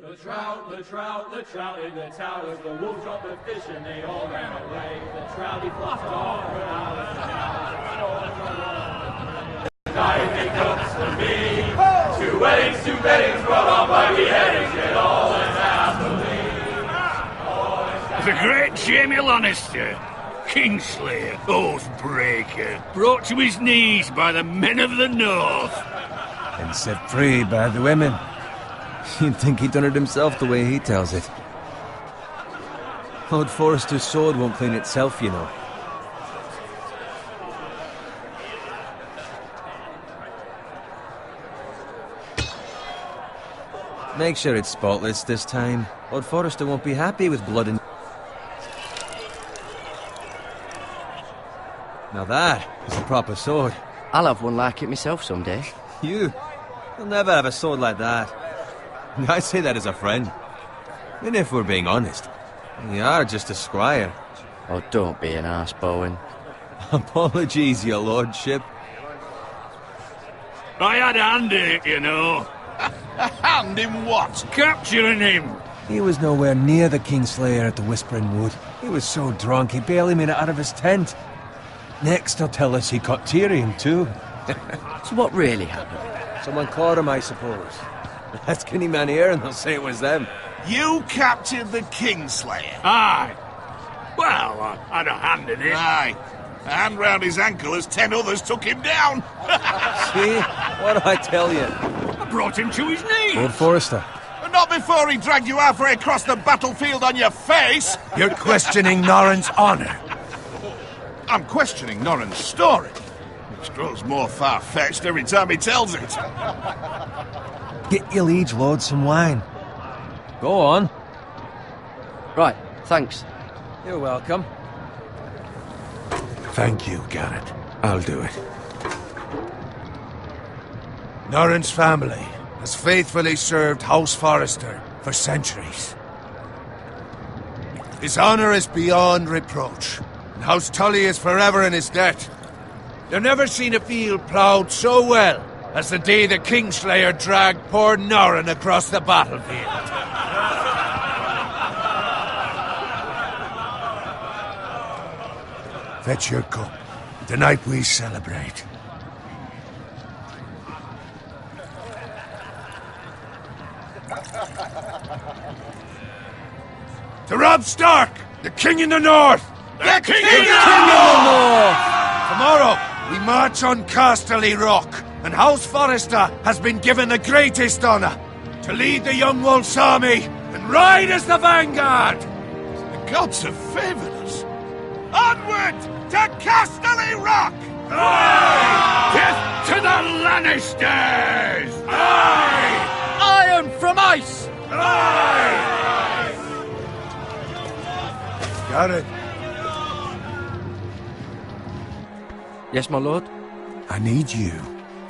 The trout in the towers, the wolves dropped the fish and they all ran away. The trouty flopped off for hours and hours. Tonight comes to me. Two weddings brought on by beheadings, yet all is happily. The great Jamie Lannister, Kingslayer, Oathbreaker, brought to his knees by the men of the North. And set free by the women. You'd think he'd done it himself the way he tells it. Lord Forrester's sword won't clean itself, you know. Make sure it's spotless this time. Lord Forrester won't be happy with blood and... Now that is a proper sword. I'll have one like it myself someday. You'll never have a sword like that. I say that as a friend. And if we're being honest, you are just a squire. Oh, don't be an arse, Bowen. Apologies, your lordship. I had a hand in it, you know. A hand in what? Capturing him. He was nowhere near the Kingslayer at the Whispering Wood. He was so drunk he barely made it out of his tent. Next he'll tell us he caught Tyrion too. So what really happened? Someone caught him, I suppose. Ask any man here and they'll say it was them. You captured the Kingslayer? Aye. Well, I had a hand in it. Aye. A hand round his ankle as 10 others took him down. See? What do I tell you? I brought him to his knees. Lord Forrester. But not before he dragged you halfway across the battlefield on your face. You're questioning Norrin's honor. I'm questioning Norrin's story, which grows more far-fetched every time he tells it. Get your liege lord some wine. Go on. Right, thanks. You're welcome. Thank you, Garrett. I'll do it. Norrin's family has faithfully served House Forrester for centuries. His honor is beyond reproach, and House Tully is forever in his debt. You've never seen a field ploughed so well as the day the Kingslayer dragged poor Norrin across the battlefield. Fetch your cup. Tonight we celebrate. To Robb Stark, the King in the North! The King in the North! Tomorrow, we march on Casterly Rock, and House Forrester has been given the greatest honor to lead the Young Wolf's army and ride as the vanguard! The gods have favored us. Onward to Casterly Rock! Aye! Death to the Lannisters! Aye! Iron from ice! Aye! Garrett, Yes, my lord? I need you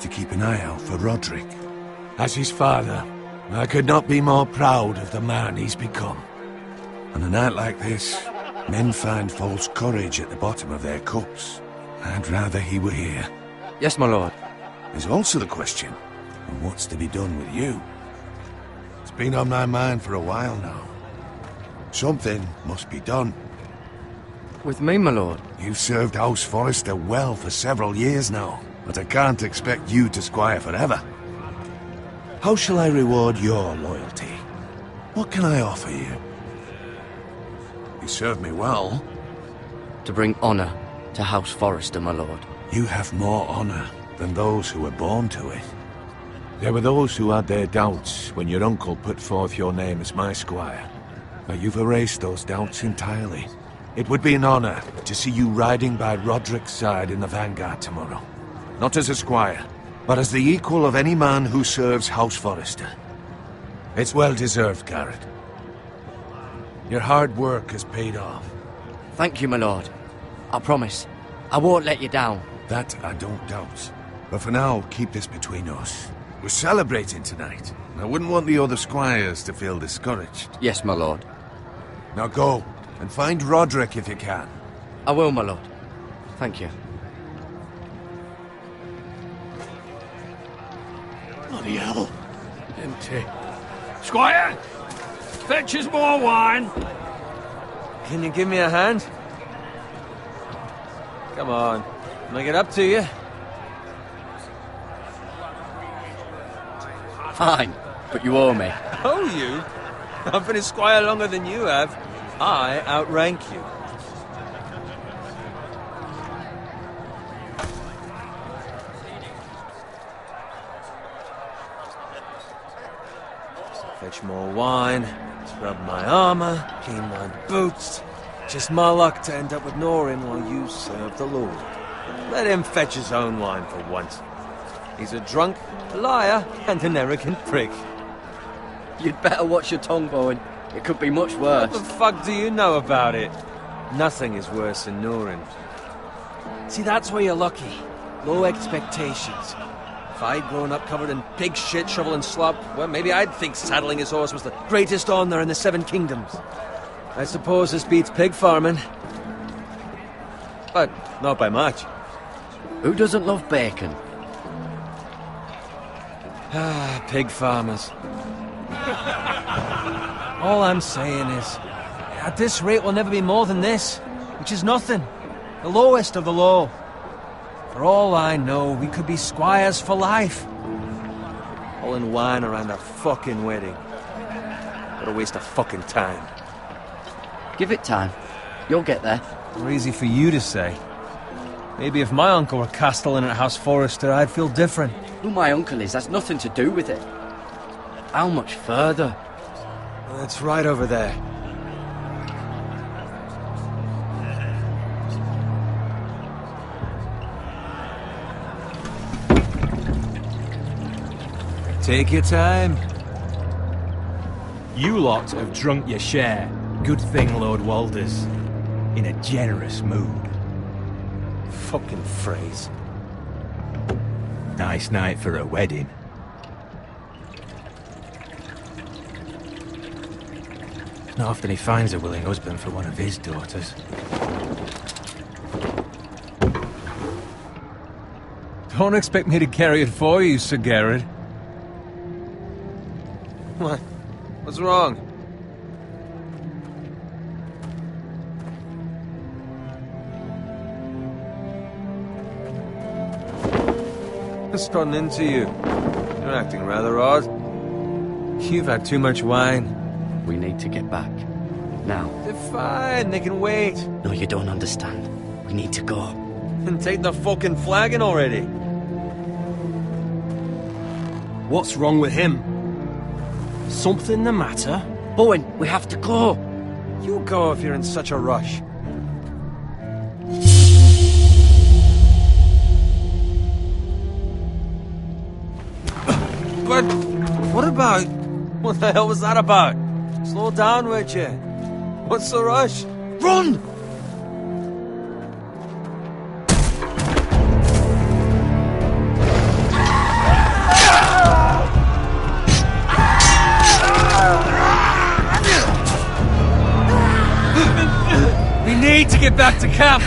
to keep an eye out for Roderick. As his father, I could not be more proud of the man he's become. On a night like this, men find false courage at the bottom of their cups. I'd rather he were here. Yes, my lord. There's also the question of what's to be done with you. It's been on my mind for a while now. Something must be done. With me, my lord? You've served House Forrester well for several years now, but I can't expect you to squire forever. How shall I reward your loyalty? What can I offer you? You served me well. To bring honor to House Forrester, my lord. You have more honor than those who were born to it. There were those who had their doubts when your uncle put forth your name as my squire. But you've erased those doubts entirely. It would be an honor to see you riding by Roderick's side in the vanguard tomorrow. Not as a squire, but as the equal of any man who serves House Forrester. It's well deserved, Garrett. Your hard work has paid off. Thank you, my lord. I promise. I won't let you down. That I don't doubt. But for now, keep this between us. We're celebrating tonight. I wouldn't want the other squires to feel discouraged. Yes, my lord. Now go, and find Roderick if you can. I will, my lord. Thank you. Bloody hell. Empty. Squire! Fetch us more wine. Can you give me a hand? Come on. Make it up to you. Fine, but you owe me. Oh, you? I've been a squire longer than you have. I outrank you. Fetch more wine, scrub my armor, clean my boots. Just my luck to end up with Norin while you serve the Lord. Let him fetch his own wine for once. He's a drunk, a liar, and an arrogant prick. You'd better watch your tongue, Bowen. It could be much worse. What the fuck do you know about it? Nothing is worse than Norin. See, that's where you're lucky. Low expectations. If I'd grown up covered in pig shit, shovel and slop, well, maybe I'd think saddling his horse was the greatest honor in the Seven Kingdoms. I suppose this beats pig farming. But not by much. Who doesn't love bacon? Ah, pig farmers. All I'm saying is, at this rate we'll never be more than this, which is nothing. The lowest of the low. For all I know, we could be squires for life. All in wine around a fucking wedding. What a waste of fucking time. Give it time. You'll get there. More easy for you to say. Maybe if my uncle were castellan at House Forrester, I'd feel different. Who my uncle is has nothing to do with it. How much further? It's right over there. Take your time. You lot have drunk your share. Good thing Lord Walder's in a generous mood. Fucking phrase. Nice night for a wedding. Not often he finds a willing husband for one of his daughters. Don't expect me to carry it for you, Sir Garrett. What? What's wrong? What's gotten into you? You're acting rather odd. You've had too much wine. We need to get back. Now. They're fine, they can wait. No, you don't understand. We need to go. And take the fucking flagon already. What's wrong with him? Something the matter? Bowen, we have to go. You go if you're in such a rush. But what about... What the hell was that about? Slow down, would you? What's the rush? Run! We need to get back to camp!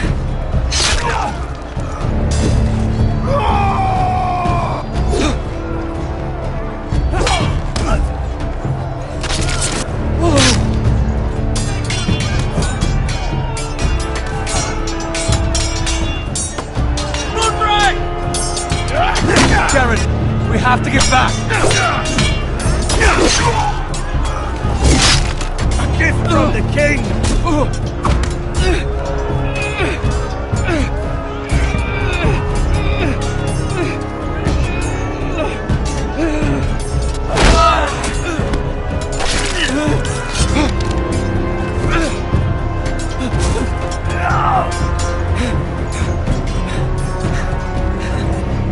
Jared, we have to get back! A gift from the king!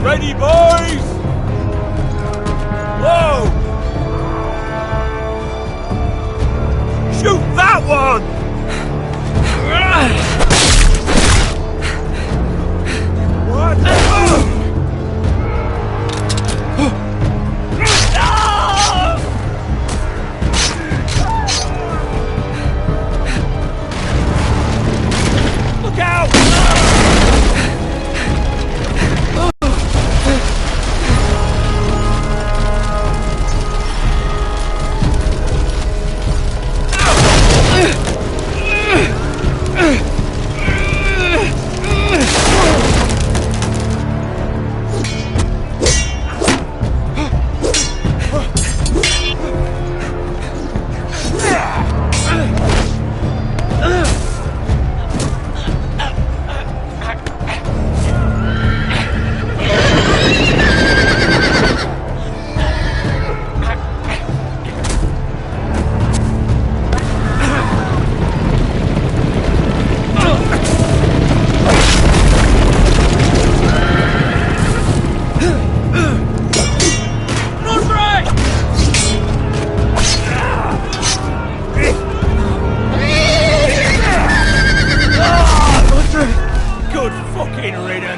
Ready, boys! Whoa! Shoot that one! What? Look out!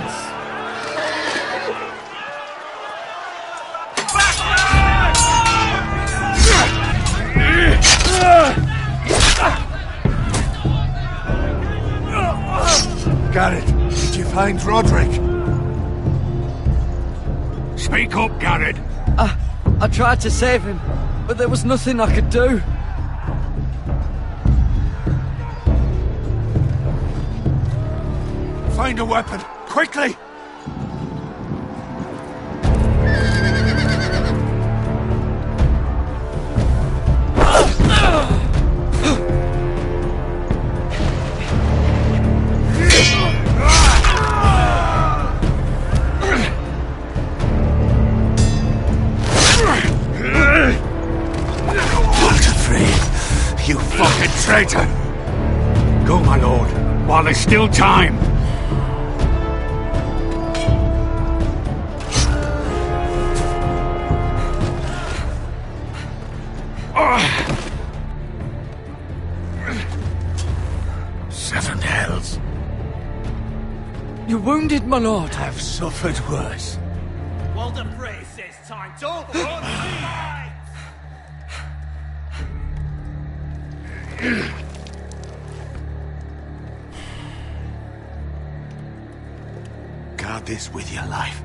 Silence! Garrett, did you find Roderick? Speak up, Garrett. I tried to save him, but there was nothing I could do. Find a weapon, quickly! You fucking traitor! Go, my lord, while there's still time. Seven hells. You're wounded, my lord. I've suffered worse. Walter Frey says time to... Guard this with your life.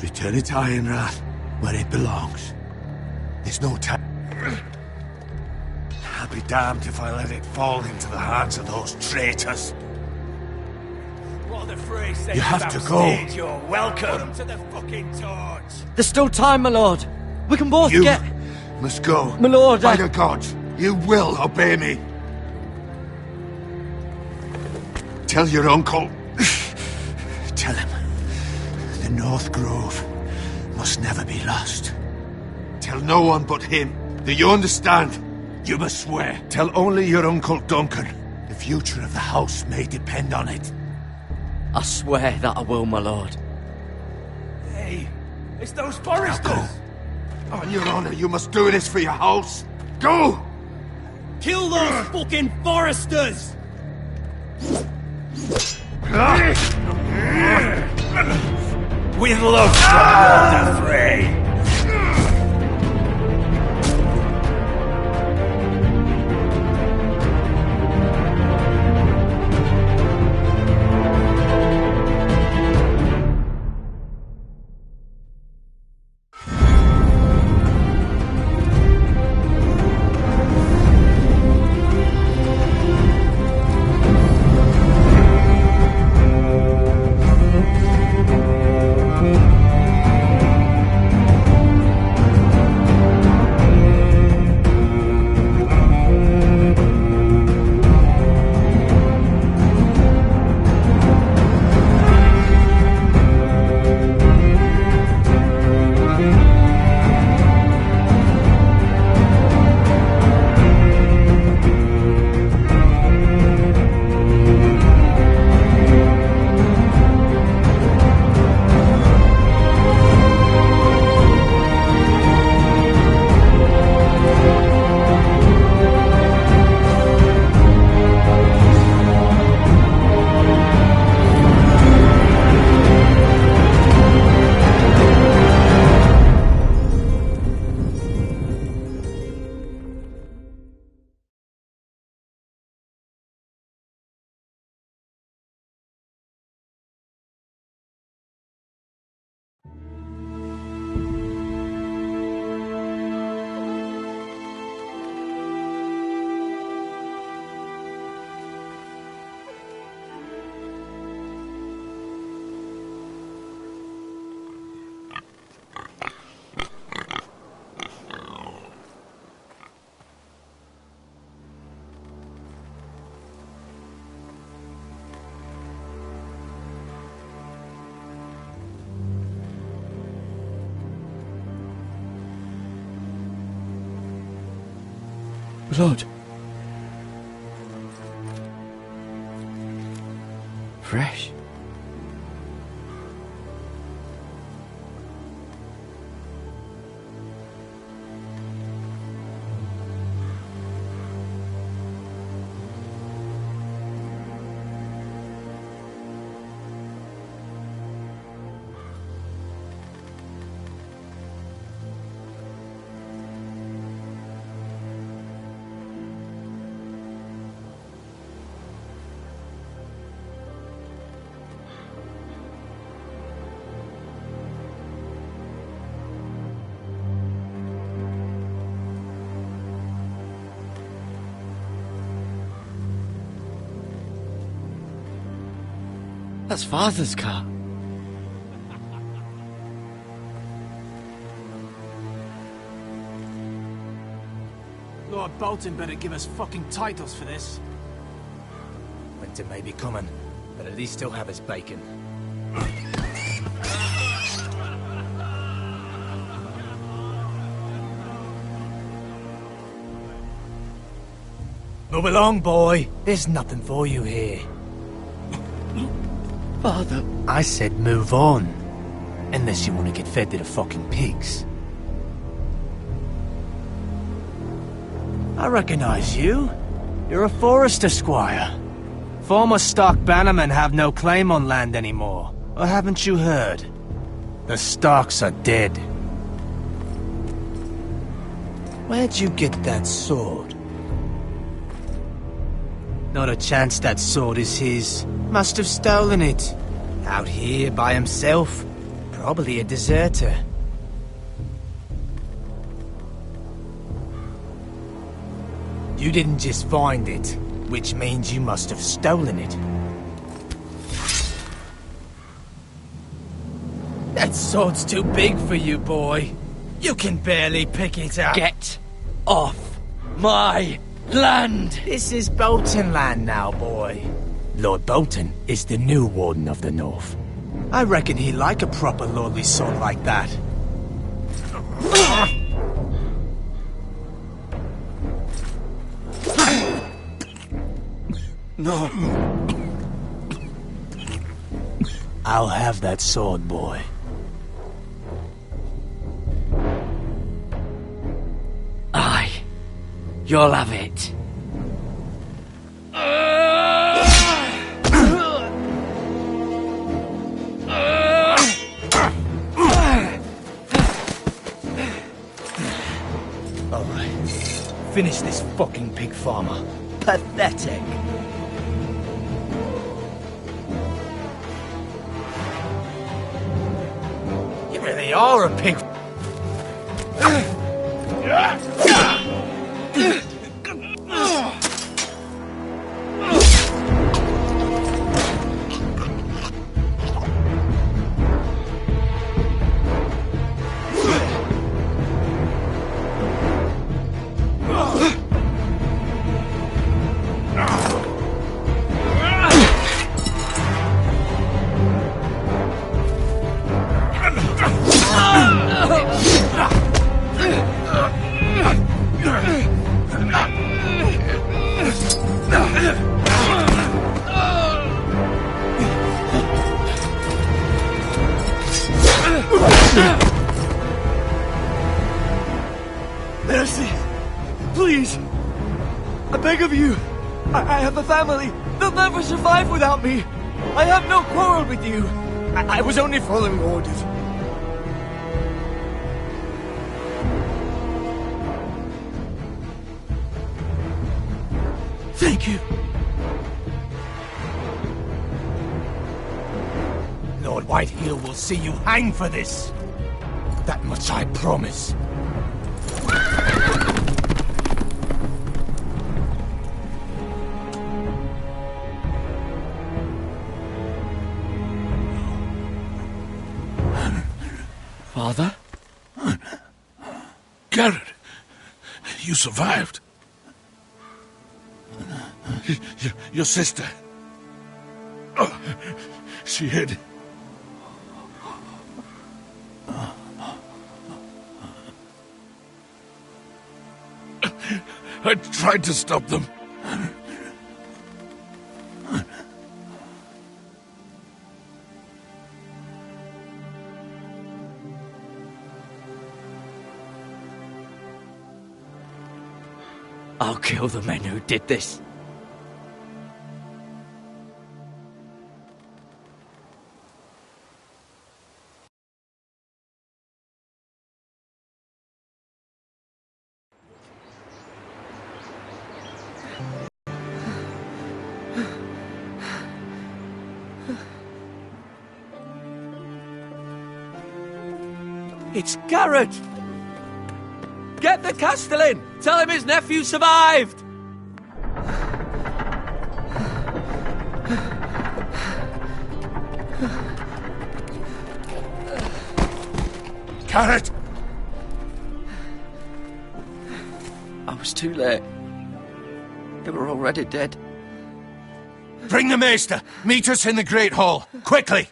Return it to Ironrath, where it belongs. There's no time. I'll be damned if I let it fall into the hands of those traitors. Walter Frey says You have to go. You're welcome to the fucking torch. There's still time, my lord. We can both You get... must go. My lord, By the gods, you will obey me. Tell your uncle. Tell him. The North Grove must never be lost. Tell no one but him. Do you understand? You must swear. Tell only your Uncle Duncan. The future of the house may depend on it. I swear that I will, my lord. Hey, it's those Now foresters. go. On your honor, you must do this for your house. Go! Kill those fucking foresters. With love from Walter Frey. Blood. Fresh. That's Father's car. Lord Bolton better give us fucking titles for this. Winter may be coming, but at least he'll have his bacon. Move along, boy. There's nothing for you here. Father. I said move on. Unless you want to get fed to the fucking pigs. I recognize you. You're a Forester squire. Former Stark bannermen have no claim on land anymore. Or haven't you heard? The Starks are dead. Where'd you get that sword? Not a chance that sword is his. Must have stolen it. Out here by himself. Probably a deserter. You didn't just find it, which means you must have stolen it. That sword's too big for you, boy. You can barely pick it up. Get off my land! This is Bolton land now, boy. Lord Bolton is the new Warden of the North. I reckon he'd like a proper lordly sword like that. No. I'll have that sword, boy. Aye. You'll have it. Alright. Finish this fucking pig farmer. Pathetic. You really are a pig. Mercy! Please! I beg of you! I have a family! They'll never survive without me! I have no quarrel with you! I was only following orders. Thank you! Lord Whitehill will see you hang for this. That much I promise. Father? Garrett, you survived. Your sister. Oh, she hid. I tried to stop them. I'll kill the men who did this. It's Garrett! Get the Castellan! Tell him his nephew survived! Carrot! I was too late. They were already dead. Bring the maester! Meet us in the Great Hall! Quickly!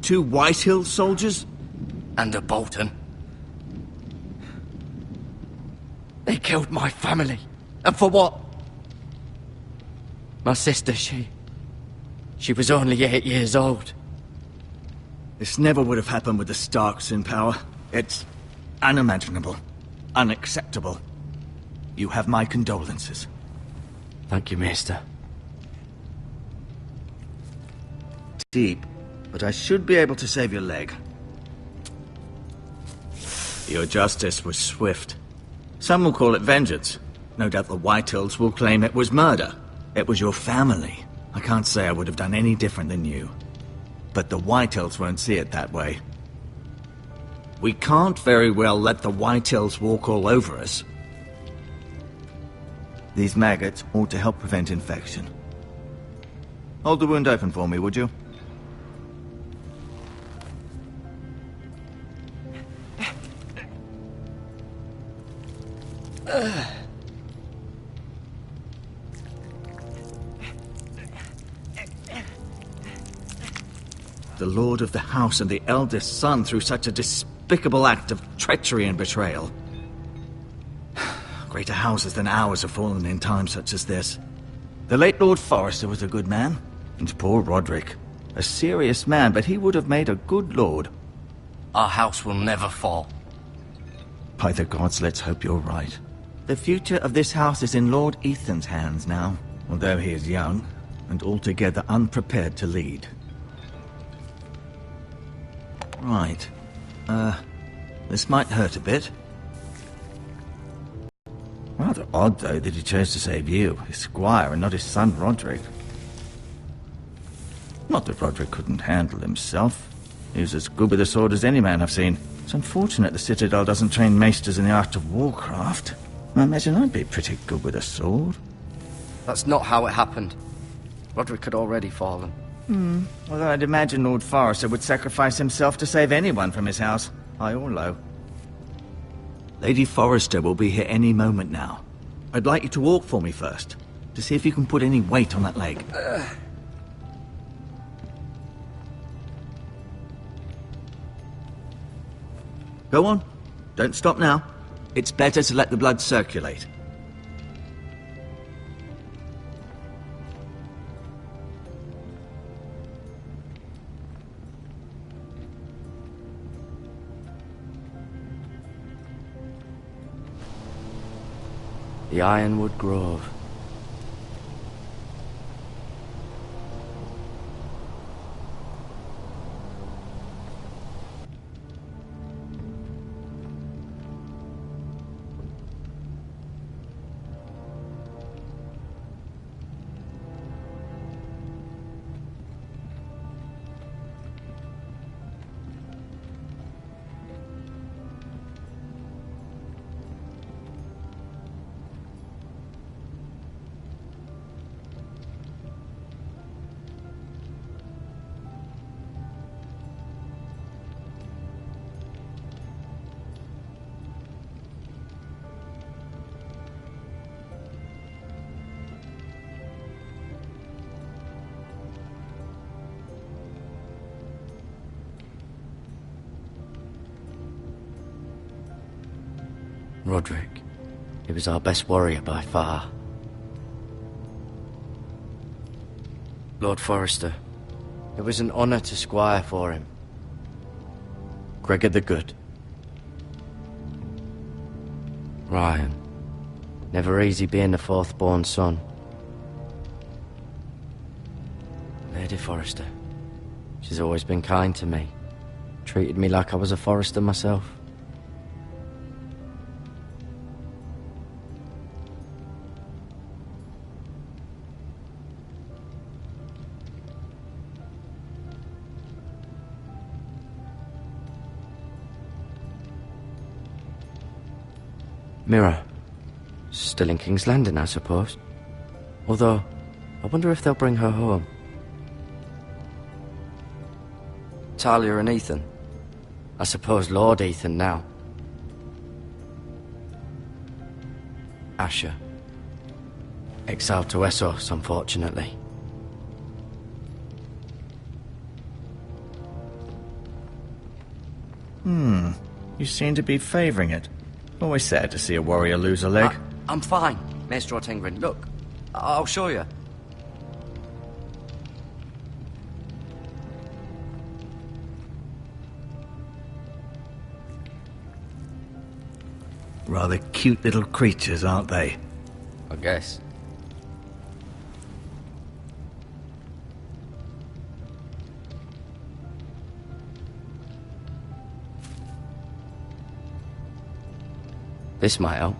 Two Whitehill soldiers? And a Bolton. They killed my family. And for what? My sister, she was only 8 years old. This never would have happened with the Starks in power. It's unimaginable. Unacceptable. You have my condolences. Thank you, Maester. Deep, but I should be able to save your leg. Your justice was swift. Some will call it vengeance. No doubt the Whitehills will claim it was murder. It was your family. I can't say I would have done any different than you. But the Whitehills won't see it that way. We can't very well let the Whitehills walk all over us. These maggots ought to help prevent infection. Hold the wound open for me, would you? The lord of the house and the eldest son through such a despicable act of treachery and betrayal. Greater houses than ours have fallen in times such as this. The late Lord Forrester was a good man, and poor Roderick. A serious man, but he would have made a good lord. Our house will never fall. By the gods, let's hope you're right. The future of this house is in Lord Ethan's hands now, although he is young, and altogether unprepared to lead. Right. This might hurt a bit. Rather odd, though, that he chose to save you, his squire, and not his son Roderick. Not that Roderick couldn't handle himself. He was as good with a sword as any man I've seen. It's unfortunate the Citadel doesn't train maesters in the art of warcraft. I imagine I'd be pretty good with a sword. That's not how it happened. Roderick had already fallen. Although I'd imagine Lord Forrester would sacrifice himself to save anyone from his house, high or low. Lady Forrester will be here any moment now. I'd like you to walk for me first, to see if you can put any weight on that leg. Go on. Don't stop now. It's better to let the blood circulate. The Ironwood Grove. Roderick. He was our best warrior by far. Lord Forrester. It was an honour to squire for him. Gregor the Good. Ryan. Never easy being the fourth-born son. Lady Forrester. She's always been kind to me. Treated me like I was a Forrester myself. Mirror. Still in King's Landing, I suppose. Although, I wonder if they'll bring her home. Talia and Ethan. I suppose Lord Ethan now. Asher. Exiled to Essos, unfortunately. You seem to be favouring it. Always sad to see a warrior lose a leg. I'm fine, Maestro Tengrin. Look, I'll show you. Rather cute little creatures, aren't they? I guess. This might help.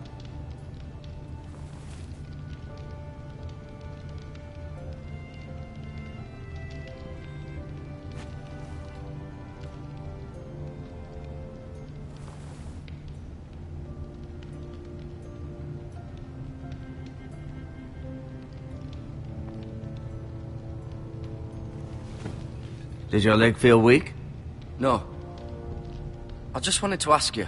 Did your leg feel weak? No. I just wanted to ask you.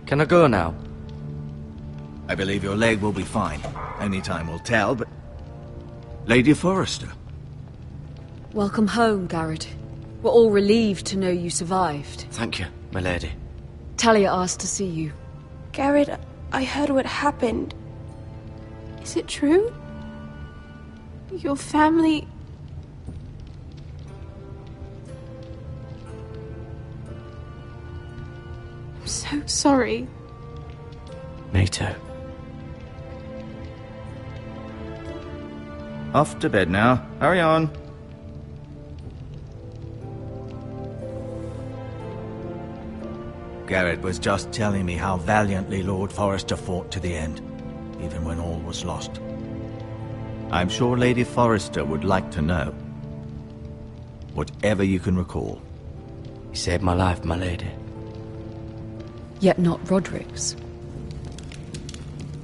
Can I go now? I believe your leg will be fine. Only time will tell, but... Lady Forrester. Welcome home, Garrett. We're all relieved to know you survived. Thank you, my lady. Talia asked to see you. Garrett, I heard what happened. Is it true? Your family... I'm so sorry. Me too. Off to bed now. Hurry on. Garrett was just telling me how valiantly Lord Forrester fought to the end, even when all was lost. I'm sure Lady Forrester would like to know. Whatever you can recall. You saved my life, my lady. Yet not Roderick's.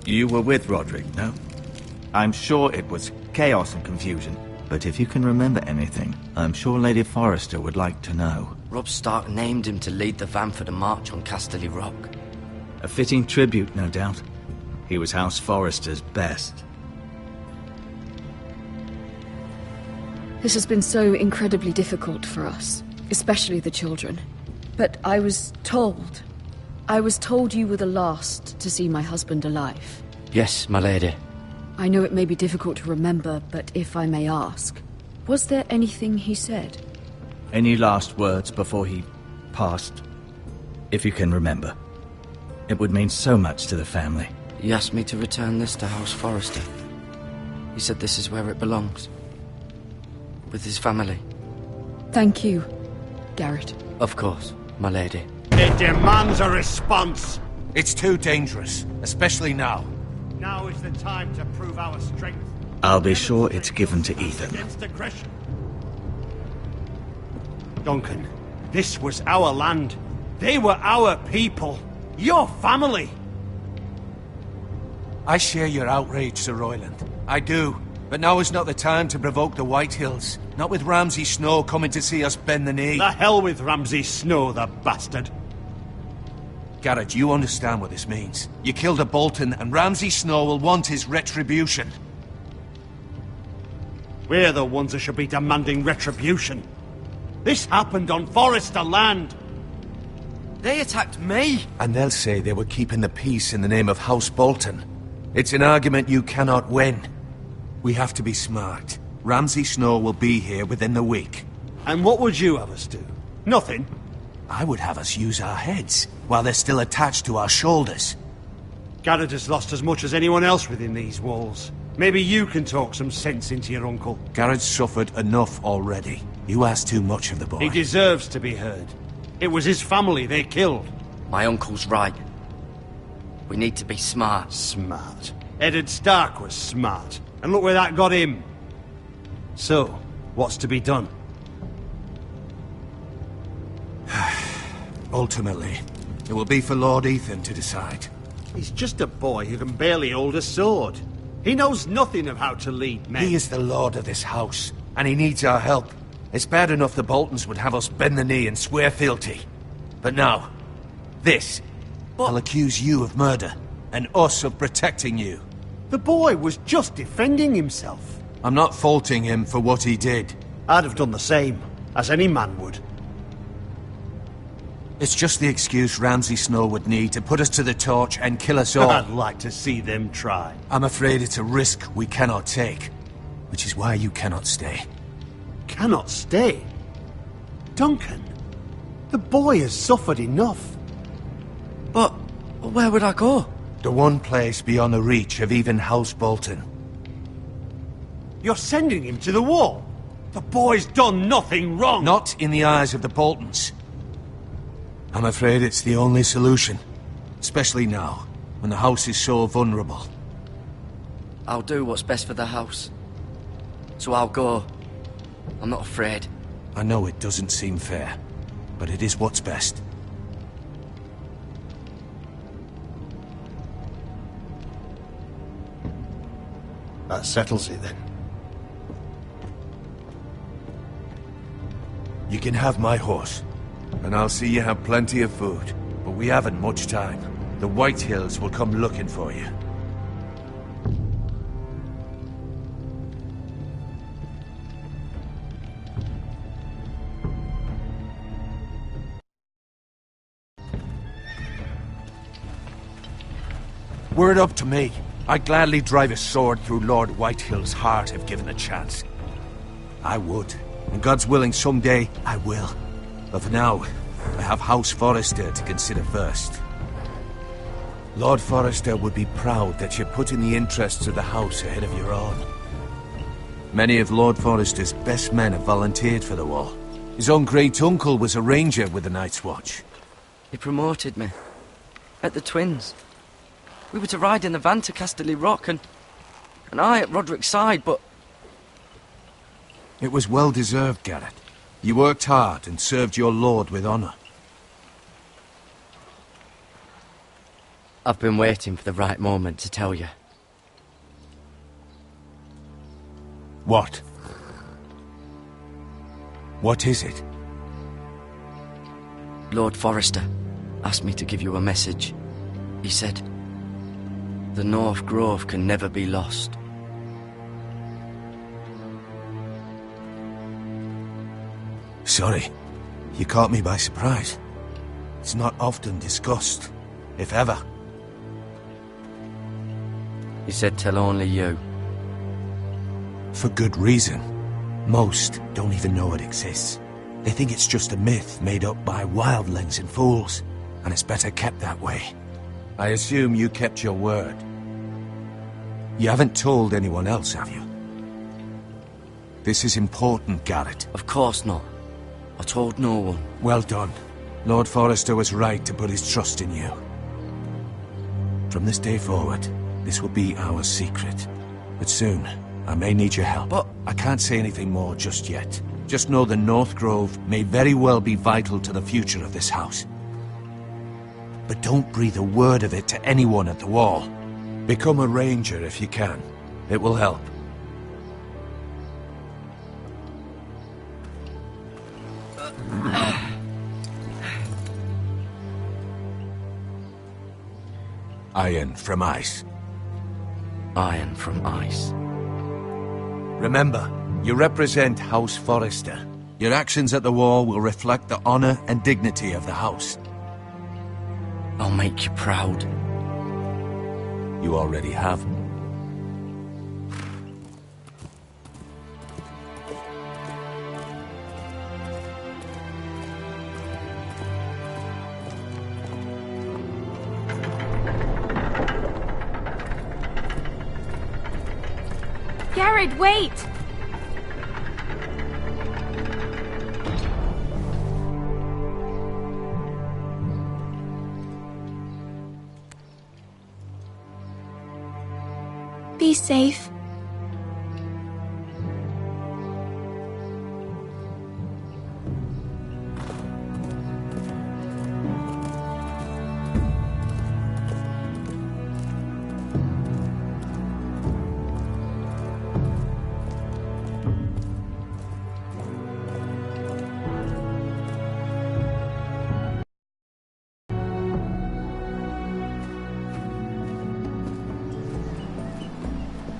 You were with Roderick, no? I'm sure it was chaos and confusion, but if you can remember anything, I'm sure Lady Forrester would like to know. Robb Stark named him to lead the van for the march on Casterly Rock. A fitting tribute, no doubt. He was House Forrester's best. This has been so incredibly difficult for us, especially the children. But I was told you were the last to see my husband alive. Yes, my lady. I know it may be difficult to remember, but if I may ask, was there anything he said? Any last words before he passed? If you can remember. It would mean so much to the family. He asked me to return this to House Forrester. He said this is where it belongs. With his family. Thank you, Garrett. Of course, my lady. It demands a response. It's too dangerous, especially now. Now is the time to prove our strength. I'll be sure it's given to Ethan. Against aggression. Duncan, this was our land. They were our people. Your family. I share your outrage, Sir Royland. I do. But now is not the time to provoke the Whitehills. Not with Ramsay Snow coming to see us bend the knee. The hell with Ramsay Snow, the bastard. Garrett, you understand what this means. You killed a Bolton, and Ramsay Snow will want his retribution. We're the ones who should be demanding retribution. This happened on Forrester land. They attacked me! And they'll say they were keeping the peace in the name of House Bolton. It's an argument you cannot win. We have to be smart. Ramsay Snow will be here within the week. And what would you have us do? Nothing. I would have us use our heads, while they're still attached to our shoulders. Garrett has lost as much as anyone else within these walls. Maybe you can talk some sense into your uncle. Garrett's suffered enough already. You ask too much of the boy. He deserves to be heard. It was his family they killed. My uncle's right. We need to be smart. Smart. Eddard Stark was smart. And look where that got him. So, what's to be done? Ultimately, it will be for Lord Ethan to decide. He's just a boy who can barely hold a sword. He knows nothing of how to lead men. He is the lord of this house, and he needs our help. It's bad enough the Boltons would have us bend the knee and swear fealty. But now, this. I'll accuse you of murder, and us of protecting you. The boy was just defending himself. I'm not faulting him for what he did. I'd have done the same, as any man would. It's just the excuse Ramsay Snow would need to put us to the torch and kill us all. I'd like to see them try. I'm afraid it's a risk we cannot take, which is why you cannot stay. Cannot stay? Duncan, the boy has suffered enough. But where would I go? The one place beyond the reach of even House Bolton. You're sending him to the wall? The boy's done nothing wrong! Not in the eyes of the Boltons. I'm afraid it's the only solution. Especially now, when the house is so vulnerable. I'll do what's best for the house. So I'll go. I'm not afraid. I know it doesn't seem fair, but it is what's best. That settles it then. You can have my horse, and I'll see you have plenty of food. But we haven't much time. The White Hills will come looking for you. Were it up to me, I'd gladly drive a sword through Lord Whitehill's heart if given a chance. I would, and God's willing someday I will. But for now, I have House Forrester to consider first. Lord Forrester would be proud that you're putting the interests of the house ahead of your own. Many of Lord Forrester's best men have volunteered for the war. His own great-uncle was a ranger with the Night's Watch. He promoted me. At the Twins. We were to ride in the van to Casterly Rock, and I at Roderick's side, but... It was well-deserved, Garrett. You worked hard and served your lord with honor. I've been waiting for the right moment to tell you. What? What is it? Lord Forrester asked me to give you a message. He said, the North Grove can never be lost. Sorry, you caught me by surprise. It's not often discussed, if ever. He said tell only you. For good reason. Most don't even know it exists. They think it's just a myth made up by wildlings and fools, and it's better kept that way. I assume you kept your word. You haven't told anyone else, have you? This is important, Garrett. Of course not. I told no one. Well done. Lord Forrester was right to put his trust in you. From this day forward, this will be our secret. But soon, I may need your help. But I can't say anything more just yet. Just know the North Grove may very well be vital to the future of this house. But don't breathe a word of it to anyone at the wall. Become a ranger if you can. It will help. Iron from ice. Iron from ice. Remember, you represent House Forrester. Your actions at the war will reflect the honor and dignity of the house. I'll make you proud. You already have. Garrett, wait! Be safe.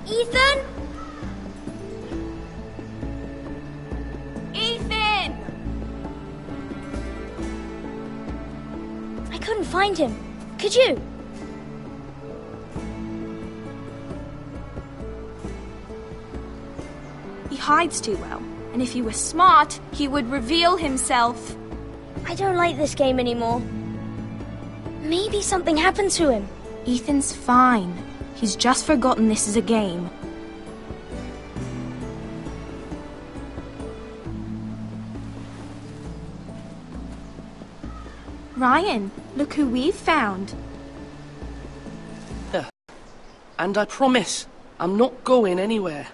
Ethan? Ethan! I couldn't find him. Could you? He hides too well, and if he were smart, he would reveal himself. I don't like this game anymore. Maybe something happened to him. Ethan's fine. He's just forgotten this is a game. Ryan, look who we've found. And I promise, I'm not going anywhere.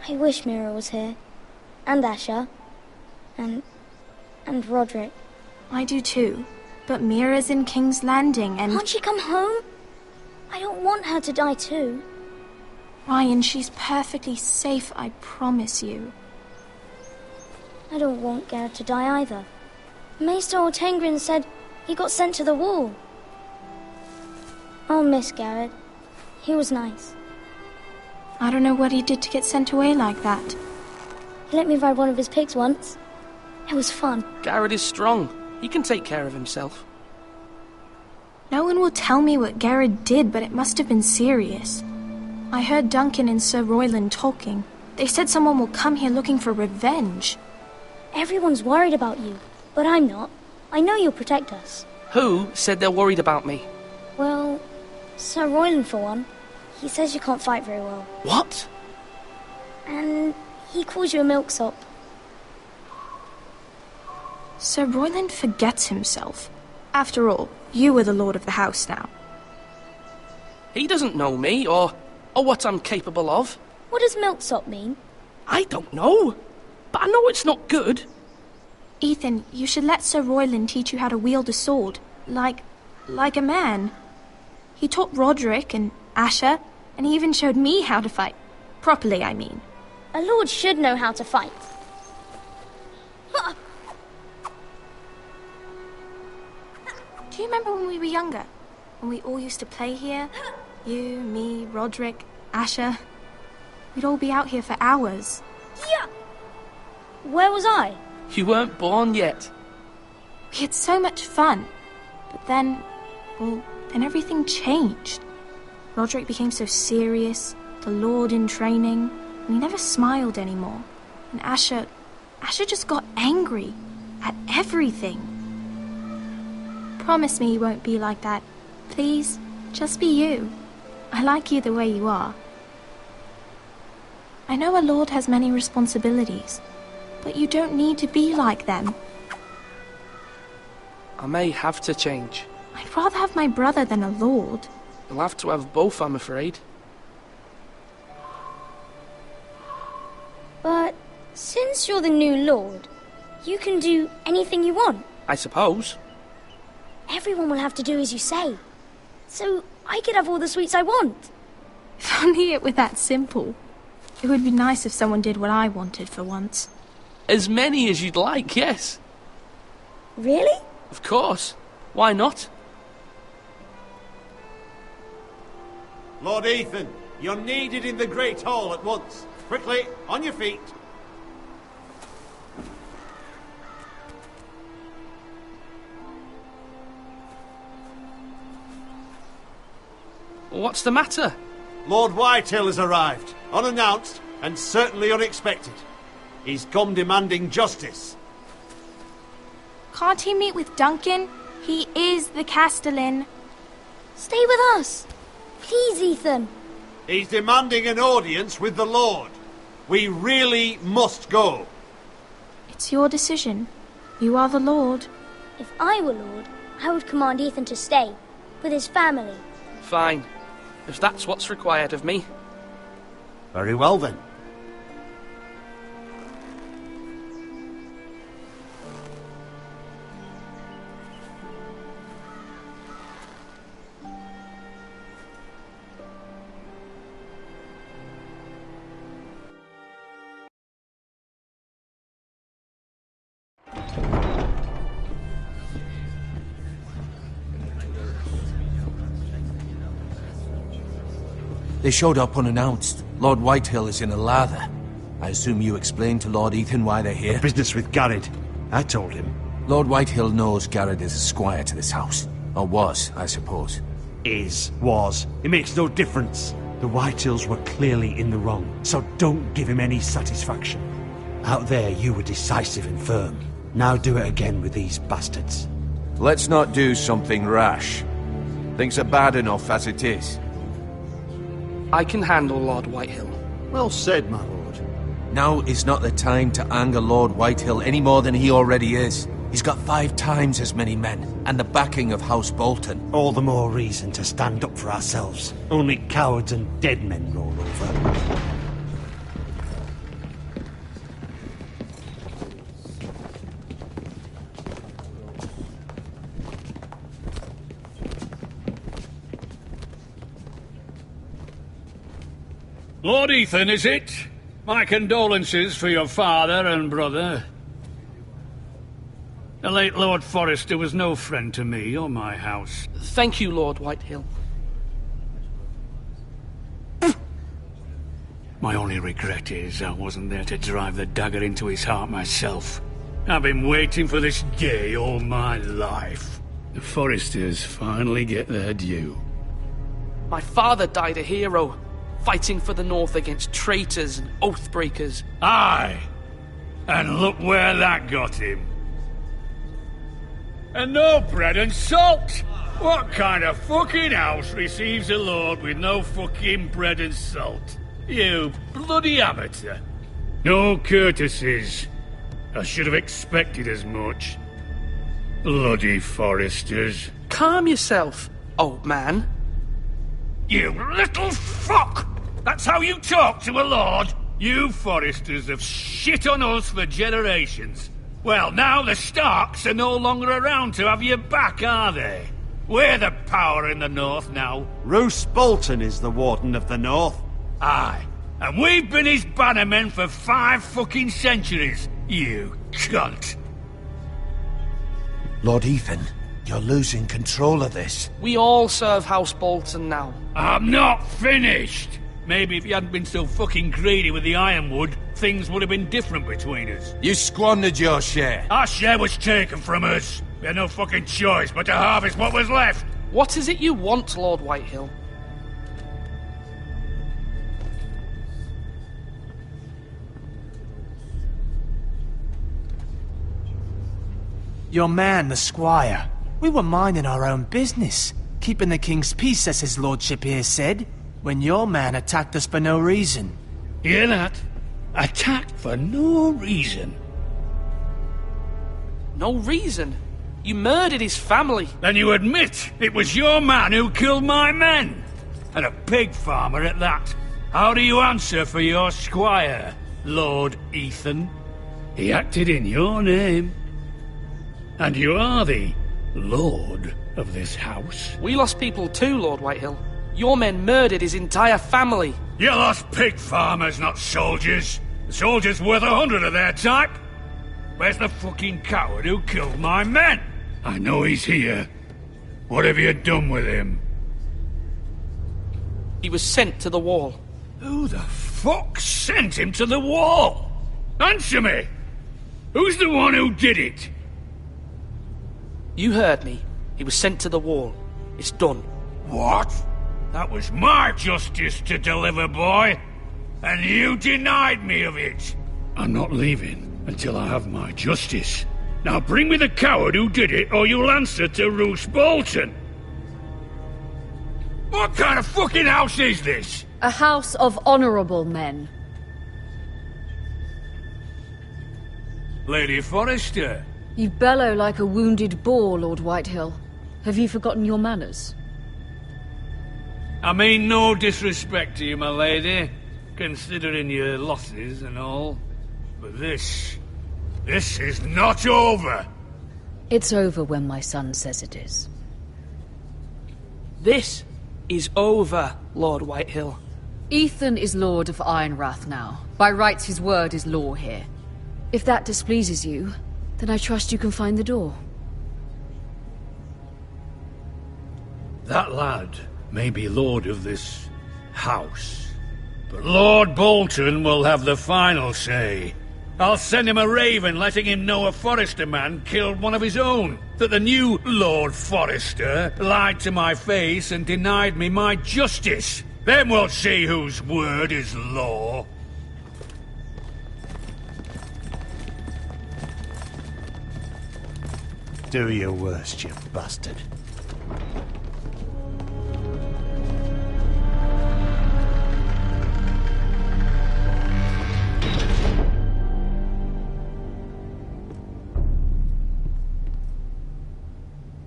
I wish Mira was here. And Asher. And Roderick. I do too. But Mira's in King's Landing and... Can't she come home? I don't want her to die too. Ryan, she's perfectly safe, I promise you. I don't want Garrett to die either. Maester Ortengrin said he got sent to the wall. I'll miss Garrett. He was nice. I don't know what he did to get sent away like that. He let me ride one of his pigs once. It was fun. Garrett is strong. He can take care of himself. No one will tell me what Garrett did, but it must have been serious. I heard Duncan and Sir Royland talking. They said someone will come here looking for revenge. Everyone's worried about you, but I'm not. I know you'll protect us. Who said they're worried about me? Well, Sir Royland for one. He says you can't fight very well. What? And he calls you a milksop. Sir Royland forgets himself. After all, you are the lord of the house now. He doesn't know me, or what I'm capable of. What does milksop mean? I don't know, but I know it's not good. Ethan, you should let Sir Royland teach you how to wield a sword, like a man. He taught Roderick and Asher, and he even showed me how to fight. Properly, I mean. A lord should know how to fight. Do you remember when we were younger? When we all used to play here? You, me, Roderick, Asher. We'd all be out here for hours. Yeah! Where was I? You weren't born yet. We had so much fun. But then everything changed. Roderick became so serious, the Lord in training, and he never smiled anymore. And Asher just got angry at everything. Promise me you won't be like that. Please, just be you. I like you the way you are. I know a lord has many responsibilities, but you don't need to be like them. I may have to change. I'd rather have my brother than a lord. You'll have to have both, I'm afraid. But since you're the new lord, you can do anything you want. I suppose. Everyone will have to do as you say. So I could have all the sweets I want. If only it were that simple. It would be nice if someone did what I wanted for once. As many as you'd like, yes. Really? Of course. Why not? Lord Ethan, you're needed in the Great Hall at once. Quickly, on your feet. What's the matter? Lord Whitetail has arrived, unannounced and certainly unexpected. He's come demanding justice. Can't he meet with Duncan? He is the Castellan. Stay with us. Please, Ethan. He's demanding an audience with the Lord. We really must go. It's your decision. You are the Lord. If I were Lord, I would command Ethan to stay, with his family. Fine. If that's what's required of me. Very well then. They showed up unannounced. Lord Whitehill is in a lather. I assume you explained to Lord Ethan why they're here? The business with Garrett. I told him. Lord Whitehill knows Garrett is a squire to this house. Or was, I suppose. Was. It makes no difference. The Whitehills were clearly in the wrong, so don't give him any satisfaction. Out there, you were decisive and firm. Now do it again with these bastards. Let's not do something rash. Things are bad enough as it is. I can handle Lord Whitehill. Well said, my lord. Now is not the time to anger Lord Whitehill any more than he already is. He's got 5 times as many men, and the backing of House Bolton. All the more reason to stand up for ourselves. Only cowards and dead men roll over. Lord Ethan, is it? My condolences for your father and brother. The late Lord Forrester was no friend to me or my house. Thank you, Lord Whitehill. My only regret is I wasn't there to drive the dagger into his heart myself. I've been waiting for this day all my life. The Forresters finally get their due. My father died a hero, fighting for the North against traitors and oathbreakers. Aye! And look where that got him. And no bread and salt! What kind of fucking house receives a lord with no fucking bread and salt? You bloody amateur. No courtesies. I should have expected as much. Bloody Forresters. Calm yourself, old man. You little fuck! That's how you talk to a lord? You Forresters have shit on us for generations. Well, now the Starks are no longer around to have your back, are they? We're the power in the North now. Roose Bolton is the Warden of the North. Aye. And we've been his bannermen for 5 fucking centuries, you cunt. Lord Ethan, you're losing control of this. We all serve House Bolton now. I'm not finished! Maybe if you hadn't been so fucking greedy with the ironwood, things would have been different between us. You squandered your share. Our share was taken from us. We had no fucking choice but to harvest what was left. What is it you want, Lord Whitehill? Your man, the squire. We were minding our own business, keeping the king's peace, as his lordship here said, when your man attacked us for no reason. Hear that? Attacked for no reason. No reason? You murdered his family. Then you admit it was your man who killed my men. And a pig farmer at that. How do you answer for your squire, Lord Ethan? He acted in your name. And you are the lord of this house. We lost people too, Lord Whitehill. Your men murdered his entire family. You lost pig farmers, not soldiers. The soldiers worth 100 of their type. Where's the fucking coward who killed my men? I know he's here. What have you done with him? He was sent to the wall. Who the fuck sent him to the wall? Answer me! Who's the one who did it? You heard me. He was sent to the wall. It's done. What? That was my justice to deliver, boy. And you denied me of it. I'm not leaving until I have my justice. Now bring me the coward who did it, or you'll answer to Roose Bolton. What kind of fucking house is this? A house of honourable men. Lady Forrester. You bellow like a wounded boar, Lord Whitehill. Have you forgotten your manners? I mean no disrespect to you, my lady, considering your losses and all. But this is not over. It's over when my son says it is. This is over, Lord Whitehill. Ethan is Lord of Ironrath now. By rights, his word is law here. If that displeases you, then I trust you can find the door. That lad may be lord of this house. But Lord Bolton will have the final say. I'll send him a raven letting him know a Forrester man killed one of his own. That the new Lord Forrester lied to my face and denied me my justice. Then we'll see whose word is law. Do your worst, you bastard.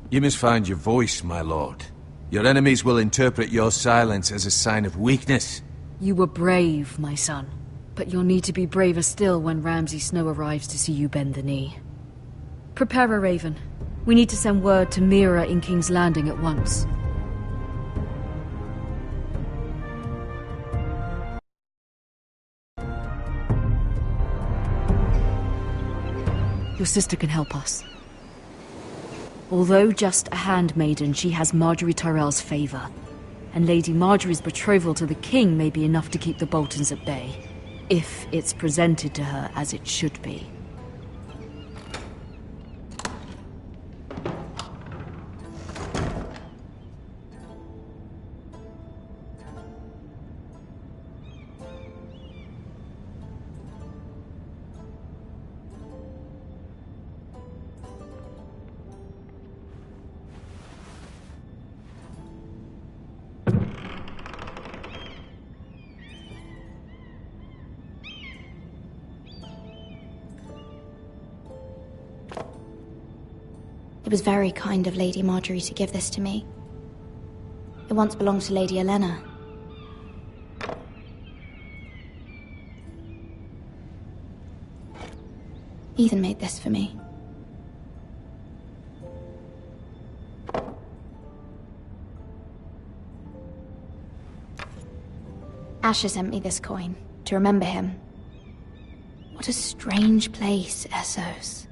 You must find your voice, my lord. Your enemies will interpret your silence as a sign of weakness. You were brave, my son. But you'll need to be braver still when Ramsay Snow arrives to see you bend the knee. Prepare a raven. We need to send word to Mira in King's Landing at once. Your sister can help us. Although just a handmaiden, she has Marjorie Tyrell's favor. And Lady Marjorie's betrothal to the king may be enough to keep the Boltons at bay. If it's presented to her as it should be. It was very kind of Lady Marjorie to give this to me. It once belonged to Lady Elena. Ethan made this for me. Asher sent me this coin to remember him. What a strange place, Essos.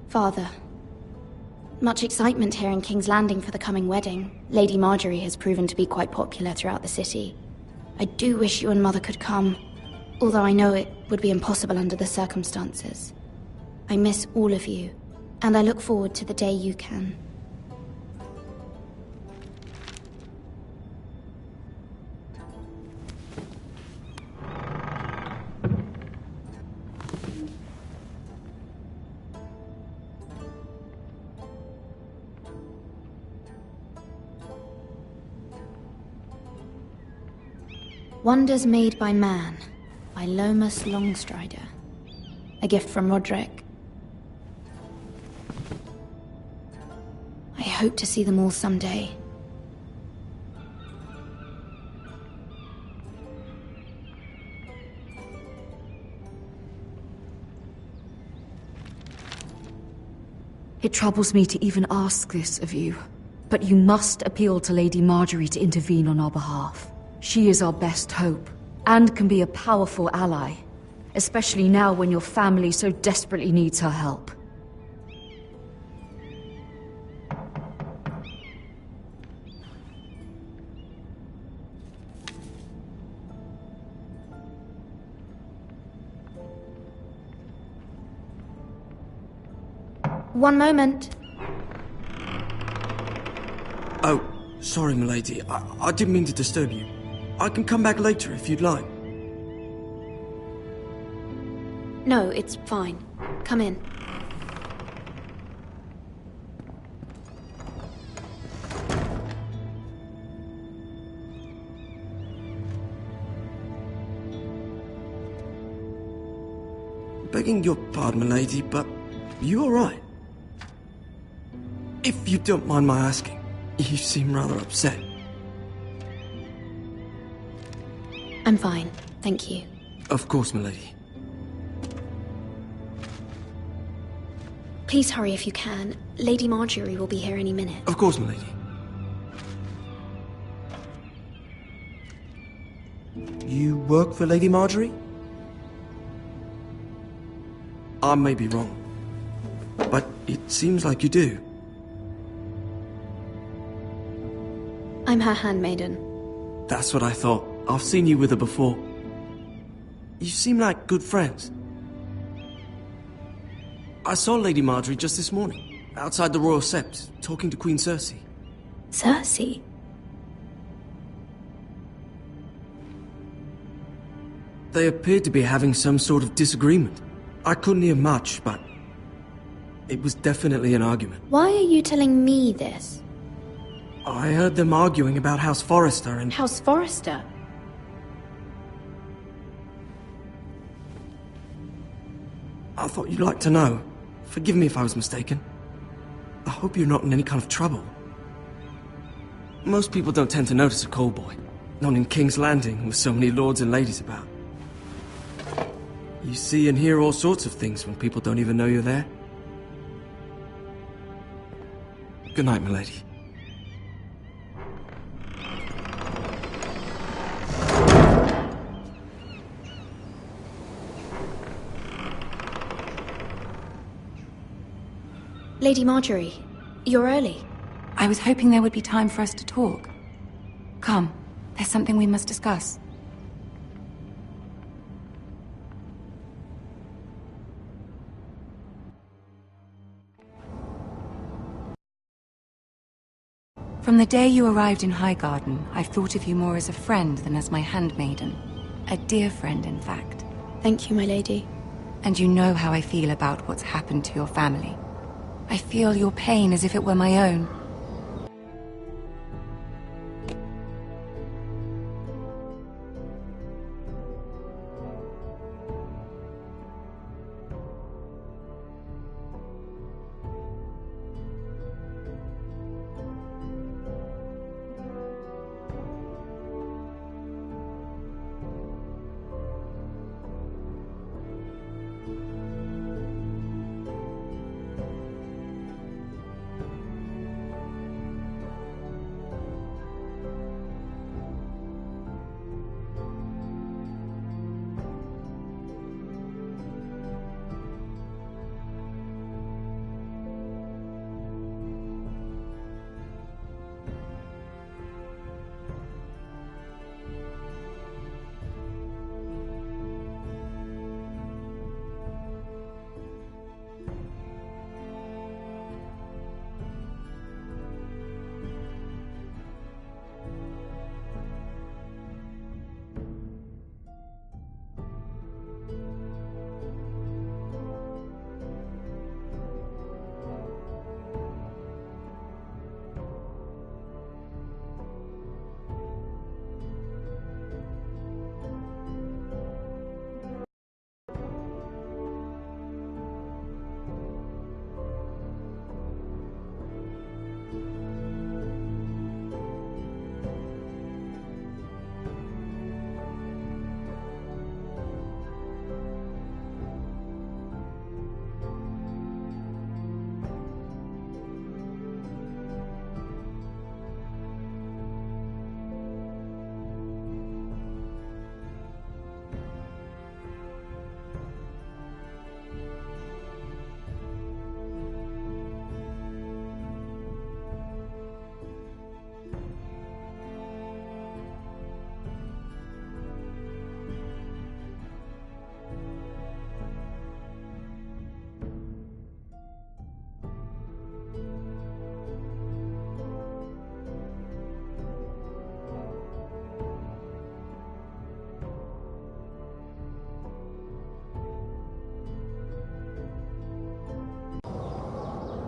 Father. Much excitement here in King's Landing for the coming wedding. Lady Marjorie has proven to be quite popular throughout the city. I do wish you and Mother could come, although I know it would be impossible under the circumstances. I miss all of you, and I look forward to the day you can. Wonders Made by Man, by Lomas Longstrider. A gift from Roderick. I hope to see them all someday. It troubles me to even ask this of you, but you must appeal to Lady Marjorie to intervene on our behalf. She is our best hope, and can be a powerful ally, especially now when your family so desperately needs her help. One moment. Oh, sorry, milady. I didn't mean to disturb you. I can come back later if you'd like. No, it's fine. Come in. Begging your pardon, milady, but you all right? If you don't mind my asking, you seem rather upset. I'm fine, thank you. Of course, milady. Please hurry if you can. Lady Marjorie will be here any minute. Of course, milady. You work for Lady Marjorie? I may be wrong, but it seems like you do. I'm her handmaiden. That's what I thought. I've seen you with her before. You seem like good friends. I saw Lady Marjorie just this morning, outside the Royal Sept, talking to Queen Cersei. Cersei? They appeared to be having some sort of disagreement. I couldn't hear much, but it was definitely an argument. Why are you telling me this? I heard them arguing about House Forrester and... House Forrester? I thought you'd like to know. Forgive me if I was mistaken. I hope you're not in any kind of trouble. Most people don't tend to notice a callboy. Not in King's Landing, with so many lords and ladies about. You see and hear all sorts of things when people don't even know you're there. Good night, milady. Lady Marjorie, you're early. I was hoping there would be time for us to talk. Come, there's something we must discuss. From the day you arrived in Highgarden, I've thought of you more as a friend than as my handmaiden. A dear friend, in fact. Thank you, my lady. And you know how I feel about what's happened to your family. I feel your pain as if it were my own.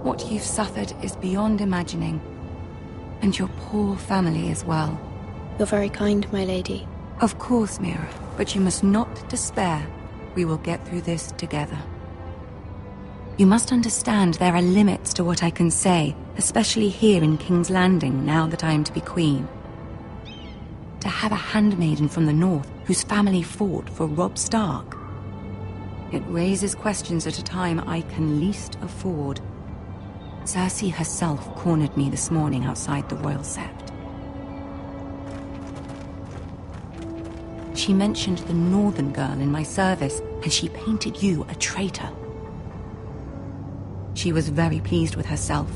What you've suffered is beyond imagining. And your poor family as well. You're very kind, my lady. Of course, Mira, but you must not despair. We will get through this together. You must understand there are limits to what I can say, especially here in King's Landing, now that I am to be queen. To have a handmaiden from the north whose family fought for Robb Stark. It raises questions at a time I can least afford. Cersei herself cornered me this morning outside the Royal Sept. She mentioned the northern girl in my service, and she painted you a traitor. She was very pleased with herself.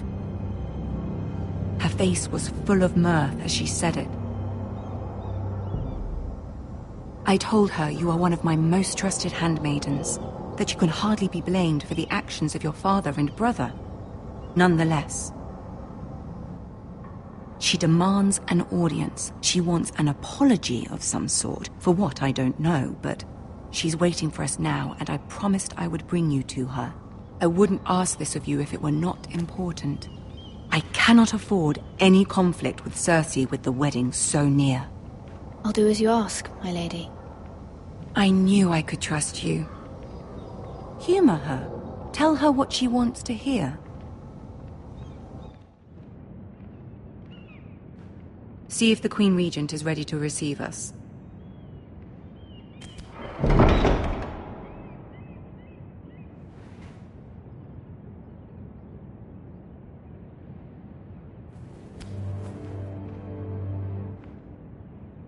Her face was full of mirth as she said it. I told her you are one of my most trusted handmaidens, that you can hardly be blamed for the actions of your father and brother. Nonetheless, she demands an audience. She wants an apology of some sort, for what I don't know, but she's waiting for us now, and I promised I would bring you to her. I wouldn't ask this of you if it were not important. I cannot afford any conflict with Cersei with the wedding so near. I'll do as you ask, my lady. I knew I could trust you. Humor her. Tell her what she wants to hear. See if the Queen Regent is ready to receive us.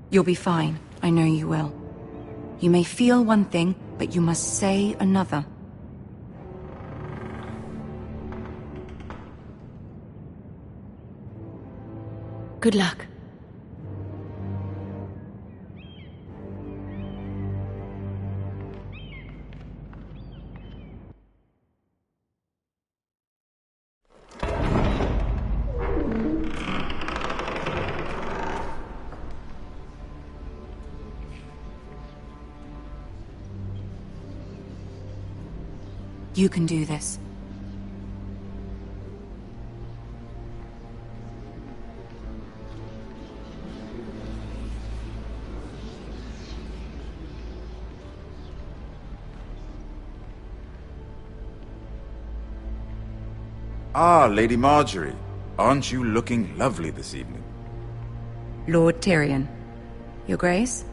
You'll be fine. I know you will. You may feel one thing, but you must say another. Good luck. You can do this. Ah, Lady Marjorie. Aren't you looking lovely this evening? Lord Tyrion. Your Grace?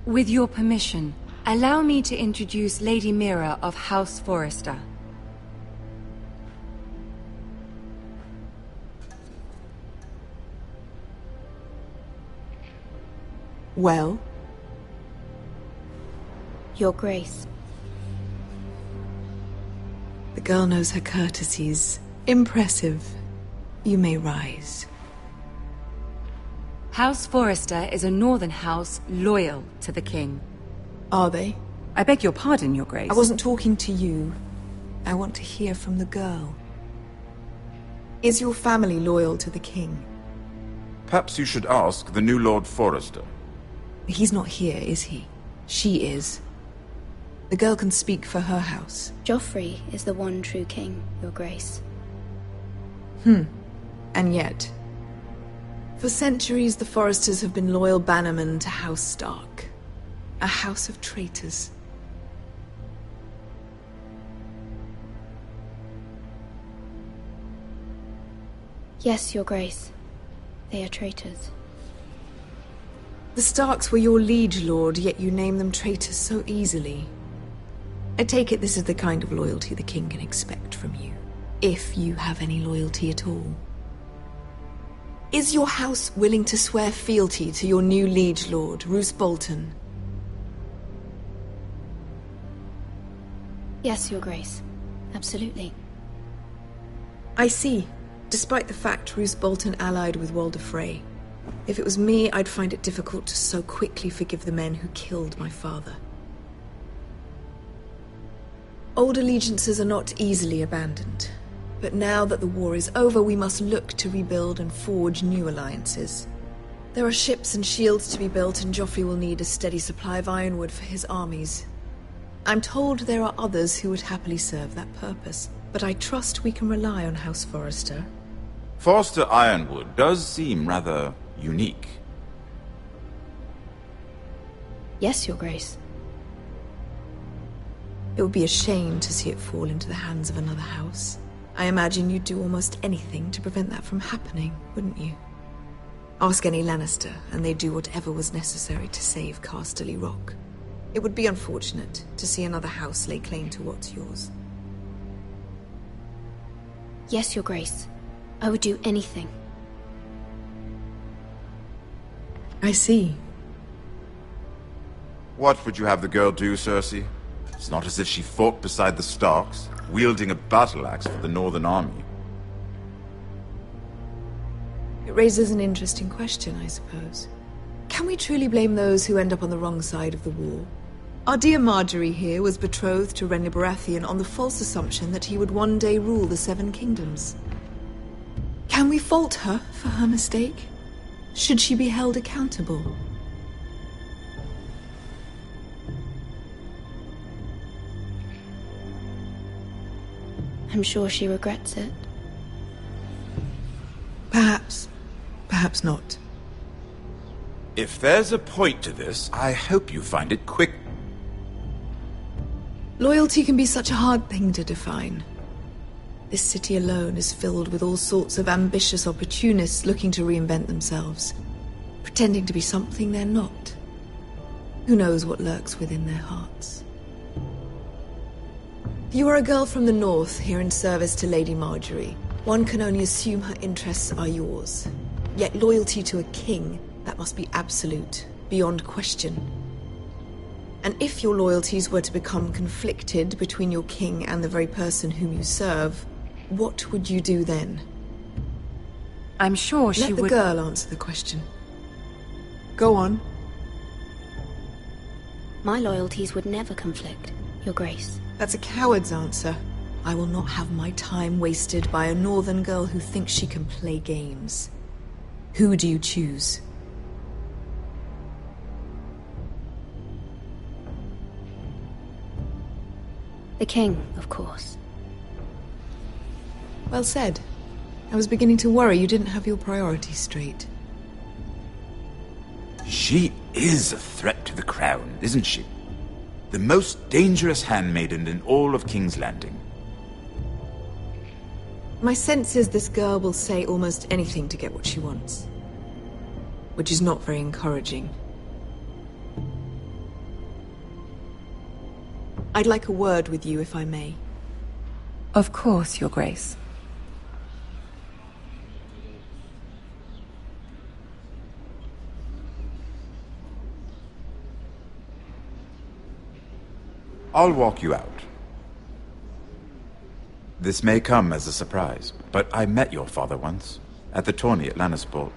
With your permission, allow me to introduce Lady Mira of House Forrester. Well? Your Grace. The girl knows her courtesies. Impressive. You may rise. House Forrester is a northern house loyal to the king. Are they? I beg your pardon, Your Grace. I wasn't talking to you. I want to hear from the girl. Is your family loyal to the king? Perhaps you should ask the new Lord Forrester. He's not here, is he? She is. The girl can speak for her house. Joffrey is the one true king, Your Grace. And yet, for centuries the Forresters have been loyal bannermen to House Stark. A house of traitors. Yes, Your Grace. They are traitors. The Starks were your liege lord, yet you name them traitors so easily. I take it this is the kind of loyalty the king can expect from you. If you have any loyalty at all. Is your house willing to swear fealty to your new liege lord, Roose Bolton? Yes, Your Grace. Absolutely. I see. Despite the fact Roose Bolton allied with Walder Frey. If it was me, I'd find it difficult to so quickly forgive the men who killed my father. Old allegiances are not easily abandoned. But now that the war is over, we must look to rebuild and forge new alliances. There are ships and shields to be built, and Joffrey will need a steady supply of ironwood for his armies. I'm told there are others who would happily serve that purpose, but I trust we can rely on House Forrester. Forrester Ironwood does seem rather unique. Yes, Your Grace. It would be a shame to see it fall into the hands of another house. I imagine you'd do almost anything to prevent that from happening, wouldn't you? Ask any Lannister, and they'd do whatever was necessary to save Casterly Rock. It would be unfortunate to see another house lay claim to what's yours. Yes, Your Grace. I would do anything. I see. What would you have the girl do, Cersei? It's not as if she fought beside the Starks, wielding a battle axe for the Northern Army. It raises an interesting question, I suppose. Can we truly blame those who end up on the wrong side of the war? Our dear Marjorie here was betrothed to Renly Baratheon on the false assumption that he would one day rule the Seven Kingdoms. Can we fault her for her mistake? Should she be held accountable? I'm sure she regrets it. Perhaps. Perhaps not. If there's a point to this, I hope you find it quick. Loyalty can be such a hard thing to define. This city alone is filled with all sorts of ambitious opportunists looking to reinvent themselves, pretending to be something they're not. Who knows what lurks within their hearts? You are a girl from the north, here in service to Lady Marjorie. One can only assume her interests are yours. Yet loyalty to a king, that must be absolute, beyond question. And if your loyalties were to become conflicted between your king and the very person whom you serve, what would you do then? I'm sure she would... Let the girl answer the question. Go on. My loyalties would never conflict, Your Grace. That's a coward's answer. I will not have my time wasted by a northern girl who thinks she can play games. Who do you choose? The king, of course. Well said. I was beginning to worry you didn't have your priorities straight. She is a threat to the crown, isn't she? The most dangerous handmaiden in all of King's Landing. My sense is this girl will say almost anything to get what she wants. Which is not very encouraging. I'd like a word with you, if I may. Of course, Your Grace. I'll walk you out. This may come as a surprise, but I met your father once, at the tourney at Lannisport.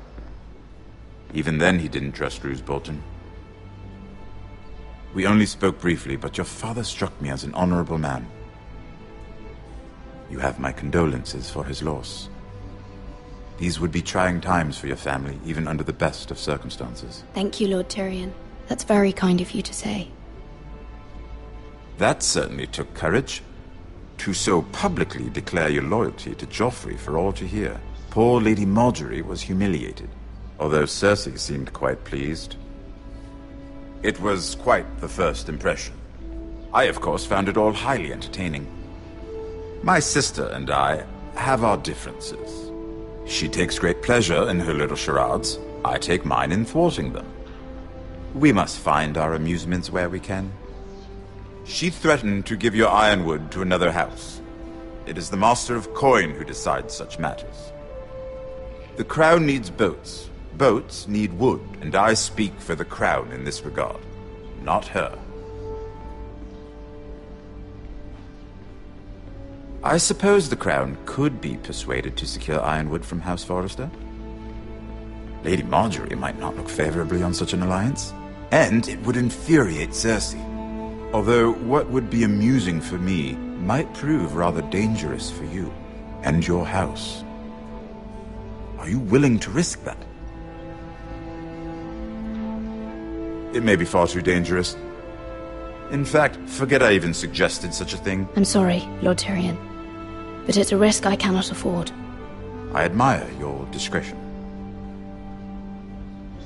Even then he didn't trust Roose Bolton. We only spoke briefly, but your father struck me as an honorable man. You have my condolences for his loss. These would be trying times for your family, even under the best of circumstances. Thank you, Lord Tyrion. That's very kind of you to say. That certainly took courage. To so publicly declare your loyalty to Joffrey for all to hear. Poor Lady Marjorie was humiliated, although Cersei seemed quite pleased. It was quite the first impression. I, of course, found it all highly entertaining. My sister and I have our differences. She takes great pleasure in her little charades. I take mine in thwarting them. We must find our amusements where we can. She threatened to give your ironwood to another house. It is the Master of Coin who decides such matters. The Crown needs boats. Boats need wood, and I speak for the Crown in this regard, not her. I suppose the Crown could be persuaded to secure ironwood from House Forrester. Lady Marjorie might not look favorably on such an alliance, and it would infuriate Cersei. Although what would be amusing for me might prove rather dangerous for you and your house. Are you willing to risk that? It may be far too dangerous. In fact, forget I even suggested such a thing. I'm sorry, Lord Tyrion, but it's a risk I cannot afford. I admire your discretion.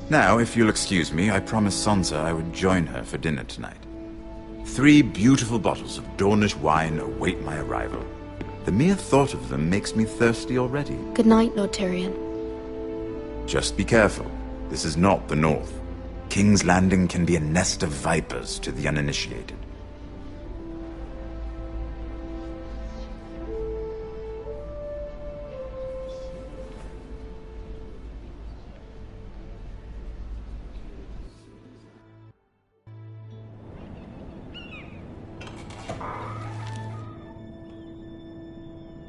Now, if you'll excuse me, I promised Sansa I would join her for dinner tonight. 3 beautiful bottles of Dornish wine await my arrival. The mere thought of them makes me thirsty already. Good night, Lord Tyrion. Just be careful. This is not the North. King's Landing can be a nest of vipers to the uninitiated.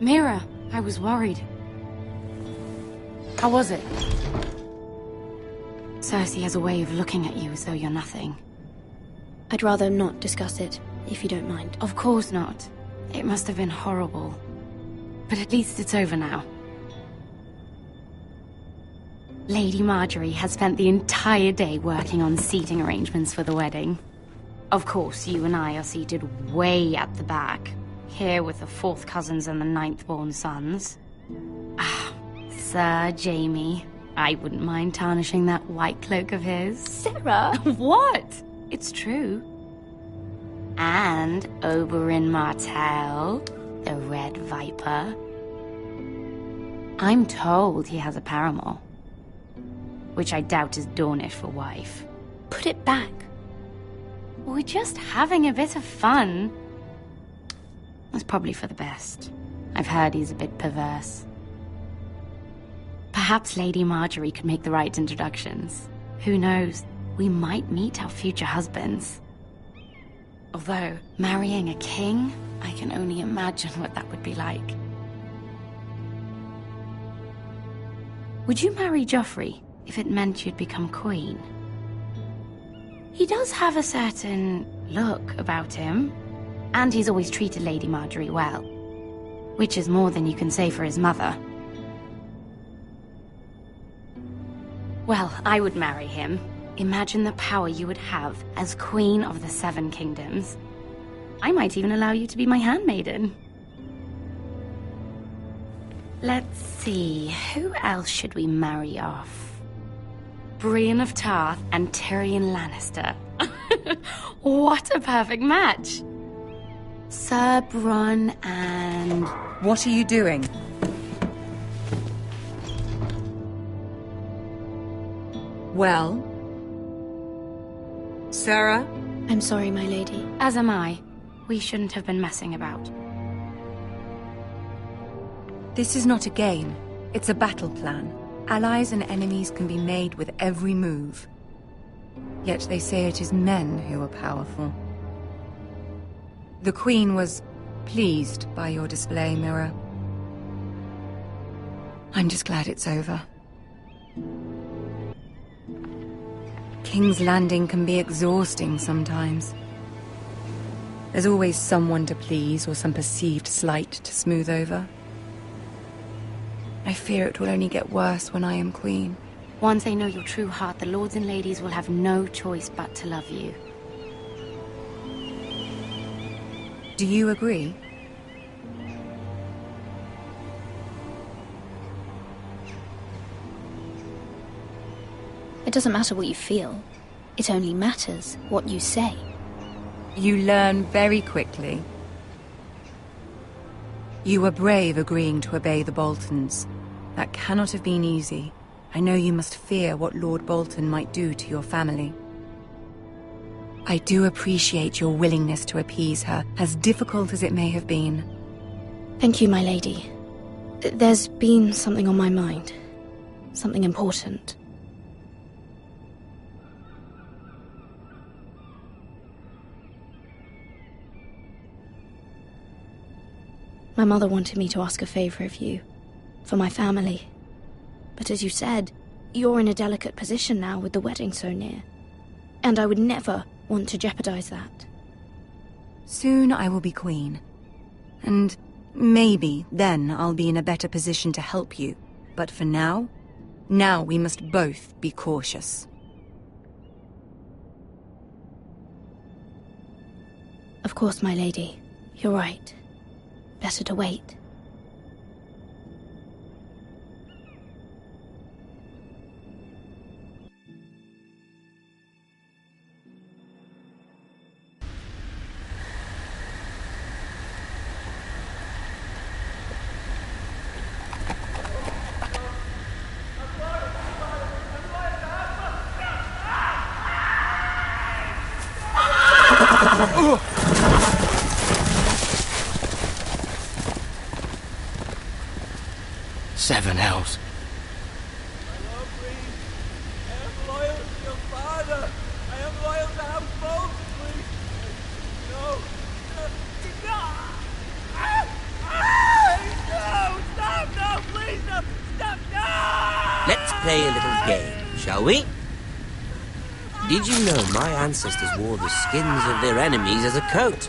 Mira, I was worried. How was it? Cersei has a way of looking at you as though you're nothing. I'd rather not discuss it, if you don't mind. Of course not. It must have been horrible. But at least it's over now. Lady Marjorie has spent the entire day working on seating arrangements for the wedding. Of course, you and I are seated way at the back, here with the 4th cousins and the 9th-born sons. Ah, Sir Jaime. I wouldn't mind tarnishing that white cloak of his. Sarah! What? It's true. And Oberyn Martell, the Red Viper. I'm told he has a paramour, which I doubt is Dornish for wife. Put it back. We're just having a bit of fun. That's probably for the best. I've heard he's a bit perverse. Perhaps Lady Marjorie could make the right introductions. Who knows? We might meet our future husbands. Although, marrying a king, I can only imagine what that would be like. Would you marry Joffrey if it meant you'd become queen? He does have a certain look about him, and he's always treated Lady Marjorie well, which is more than you can say for his mother. Well, I would marry him. Imagine the power you would have as Queen of the 7 Kingdoms. I might even allow you to be my handmaiden. Let's see, who else should we marry off? Brienne of Tarth and Tyrion Lannister. What a perfect match! Sir Bronn and... What are you doing? Well? Sarah? I'm sorry, my lady. As am I. We shouldn't have been messing about. This is not a game. It's a battle plan. Allies and enemies can be made with every move. Yet they say it is men who are powerful. The Queen was pleased by your display, Mira. I'm just glad it's over. King's Landing can be exhausting sometimes. There's always someone to please or some perceived slight to smooth over. I fear it will only get worse when I am queen. Once they know your true heart, the lords and ladies will have no choice but to love you. Do you agree? It doesn't matter what you feel. It only matters what you say. You learn very quickly. You were brave agreeing to obey the Boltons. That cannot have been easy. I know you must fear what Lord Bolton might do to your family. I do appreciate your willingness to appease her, as difficult as it may have been. Thank you, my lady. There's been something on my mind. Something important. My mother wanted me to ask a favor of you, for my family. But as you said, you're in a delicate position now with the wedding so near. And I would never want to jeopardize that. Soon I will be queen. And maybe then I'll be in a better position to help you. But for now we must both be cautious. Of course, my lady. You're right. Better to wait. Seven hells. play a little game, shall we? Did you know my ancestors wore the skins of their enemies as a coat?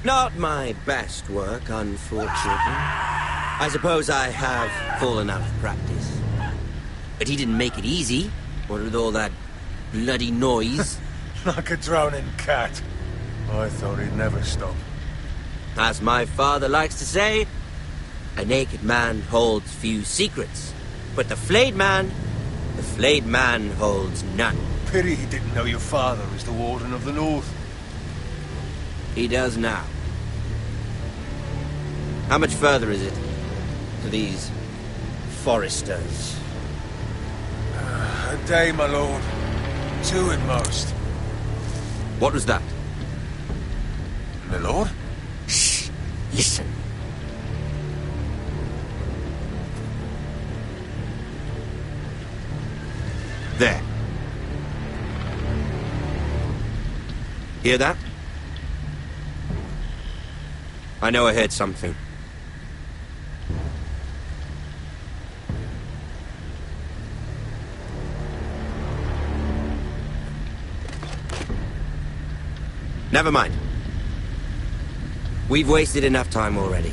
Not my best work, unfortunately. I suppose I have fallen out of practice. But he didn't make it easy, what with all that bloody noise. Like a drowning cat. I thought he'd never stop. As my father likes to say, a naked man holds few secrets. But the flayed man holds none. Pity he didn't know your father is the Warden of the North. He does now. How much further is it to these foresters? A day, my lord. 2 at most. What was that? My lord? Shh! Listen. There. Hear that? I know I heard something. Never mind. We've wasted enough time already.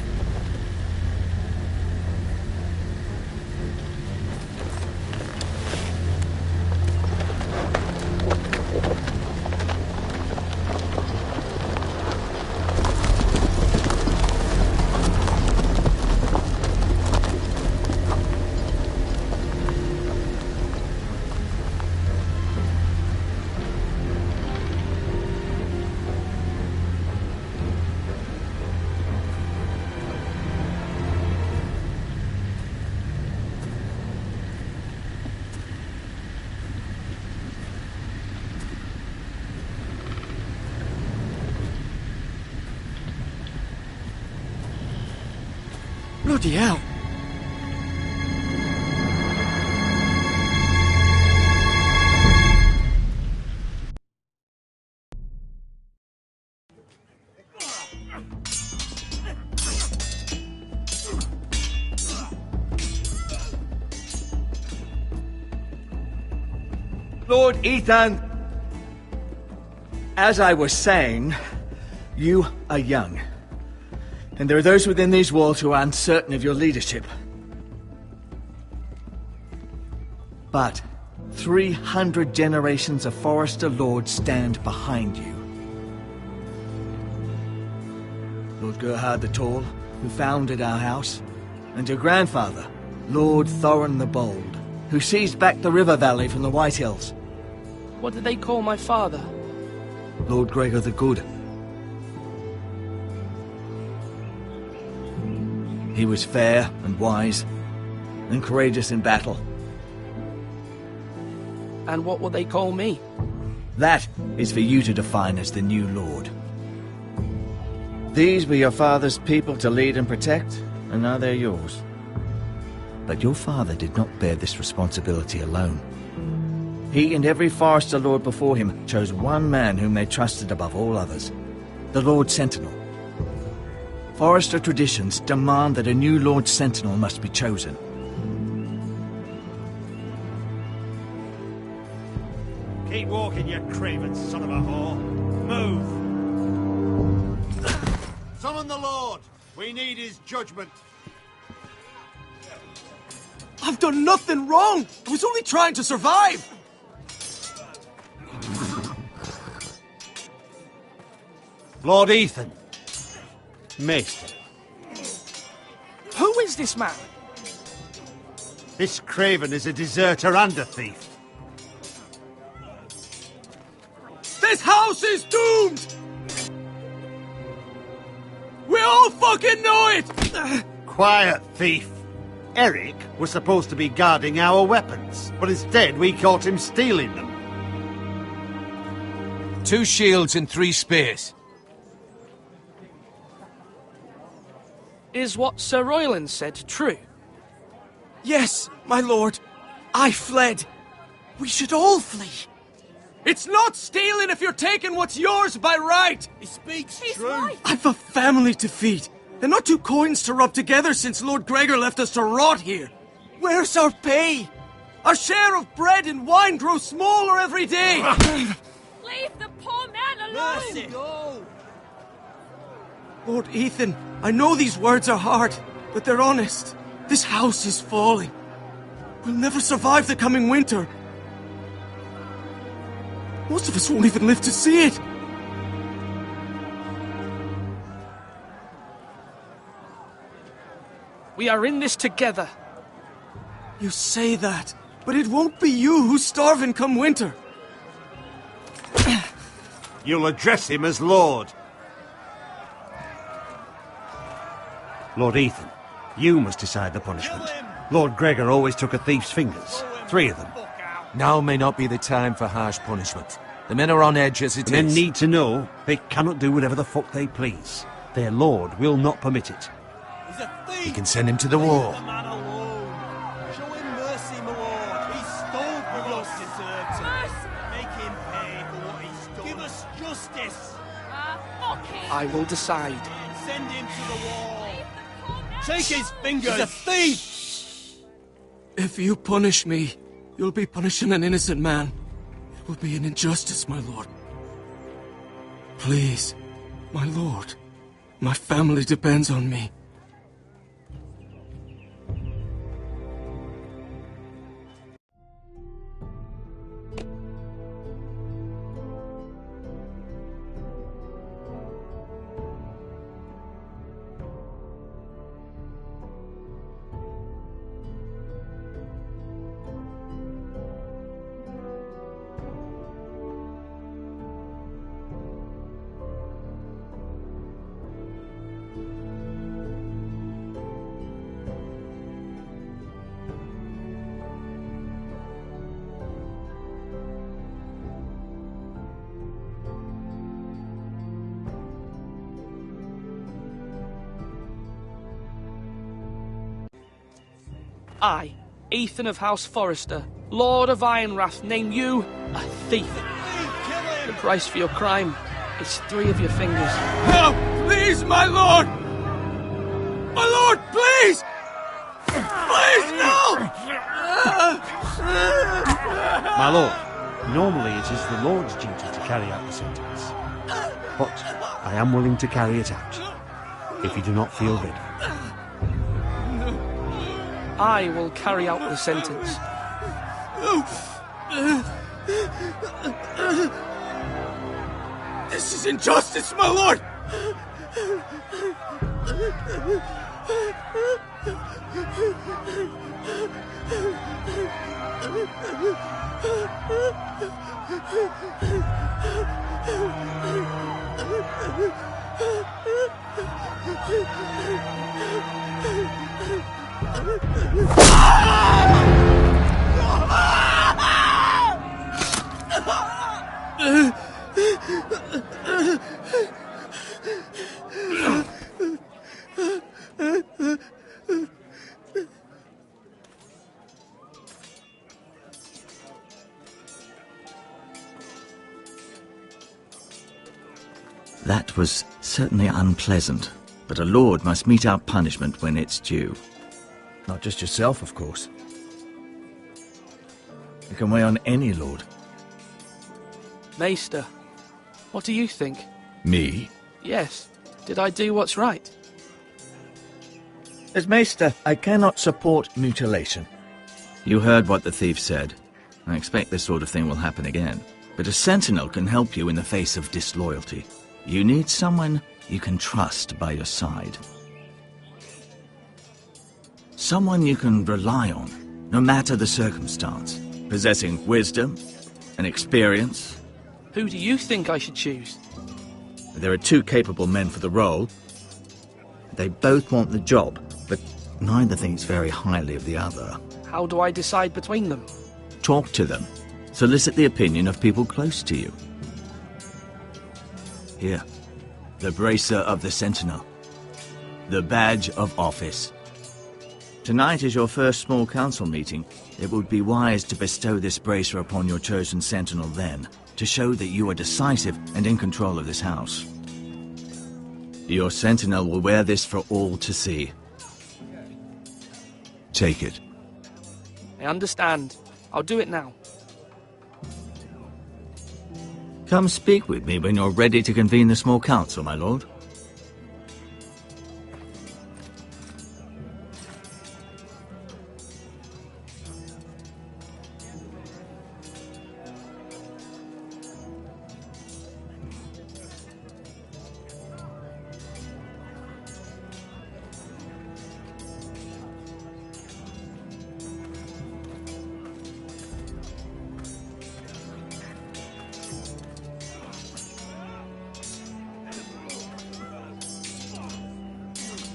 Bloody hell. Lord Ethan, as I was saying, you are young. And there are those within these walls who are uncertain of your leadership. But 300 generations of Forester Lords stand behind you. Lord Gerhard the Tall, who founded our house, and your grandfather, Lord Thorin the Bold, who seized back the river valley from the White Hills. What did they call my father? Lord Gregor the Good. He was fair and wise, and courageous in battle. And what will they call me? That is for you to define as the new Lord. These were your father's people to lead and protect, and now they're yours. But your father did not bear this responsibility alone. He and every Forester Lord before him chose one man whom they trusted above all others, the Lord Sentinel. Forester traditions demand that a new Lord Sentinel must be chosen. Keep walking, you craven son of a whore. Move! Summon the Lord! We need his judgment. I've done nothing wrong! I was only trying to survive! Lord Ethan. Maester. Who is this man? This craven is a deserter and a thief. This house is doomed! We all fucking know it! Quiet, thief. Eric was supposed to be guarding our weapons, but instead we caught him stealing them. 2 shields and 3 spears. Is what Sir Royland said true? Yes, my lord. I fled. We should all flee. It's not stealing if you're taking what's yours by right! He speaks true. Right. I've a family to feed. And not two coins to rub together since Lord Gregor left us to rot here. Where's our pay? Our share of bread and wine grows smaller every day. Leave the poor man alone! Mercy! No! Lord Ethan, I know these words are hard, but they're honest. This house is falling. We'll never survive the coming winter. Most of us won't even live to see it. We are in this together. You say that, but it won't be you who's starving come winter. You'll address him as Lord. Lord Ethan, you must decide the punishment. Lord Gregor always took a thief's fingers. 3 of them. Now may not be the time for harsh punishment. The men are on edge as it is. Men need to know they cannot do whatever the fuck they please. Their lord will not permit it. He's a thief! You can send him to the wall. Leave the man alone. Show him mercy, my lord. He stole from us. Deserved it. Make him pay for what he's done. Give us justice. Fuck him! I will decide. Send him to the wall. Take his fingers. He's a thief! If you punish me, you'll be punishing an innocent man. It will be an injustice, my lord. Please, my lord. My family depends on me. I, Ethan of House Forrester, Lord of Ironrath, name you a thief. The price for your crime is 3 of your fingers. Help! Please, my lord! My lord, please! Please, no! My lord, normally it is the Lord's duty to carry out the sentence. But I am willing to carry it out, if you do not feel ready. I will carry out the sentence. This is injustice, my lord! That was certainly unpleasant, but a lord must mete out punishment when it's due. Not just yourself, of course. You can weigh on any lord. Maester, what do you think? Me? Yes. Did I do what's right? As Maester, I cannot support mutilation. You heard what the thief said. I expect this sort of thing will happen again. But a sentinel can help you in the face of disloyalty. You need someone you can trust by your side. Someone you can rely on, no matter the circumstance. Possessing wisdom and experience. Who do you think I should choose? There are 2 capable men for the role. They both want the job, but neither thinks very highly of the other. How do I decide between them? Talk to them. Solicit the opinion of people close to you. Here, the bracer of the Sentinel. The badge of office. Tonight is your first small council meeting. It would be wise to bestow this bracer upon your chosen sentinel then, to show that you are decisive and in control of this house. Your sentinel will wear this for all to see. Take it. I understand. I'll do it now. Come speak with me when you're ready to convene the small council, my lord.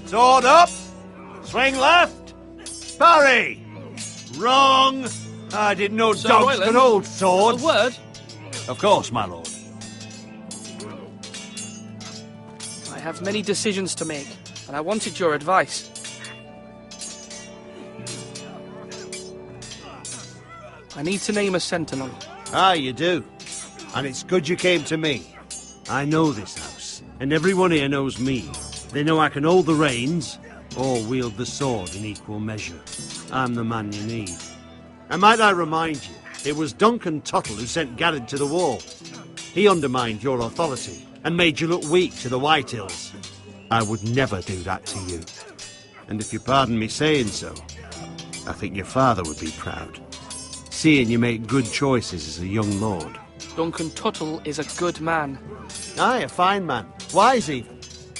Sword up! Swing left! Parry! Wrong! I didn't know Sir dogs Royland, could hold swords. A word? Of course, my lord. I have many decisions to make, and I wanted your advice. I need to name a sentinel. Ah, you do. And it's good you came to me. I know this house, and everyone here knows me. They know I can hold the reins, or wield the sword in equal measure. I'm the man you need. And might I remind you, it was Duncan Tuttle who sent Garrett to the wall. He undermined your authority, and made you look weak to the Whitehills. I would never do that to you. And if you pardon me saying so, I think your father would be proud. Seeing you make good choices as a young lord. Duncan Tuttle is a good man. Aye, a fine man. Wise even.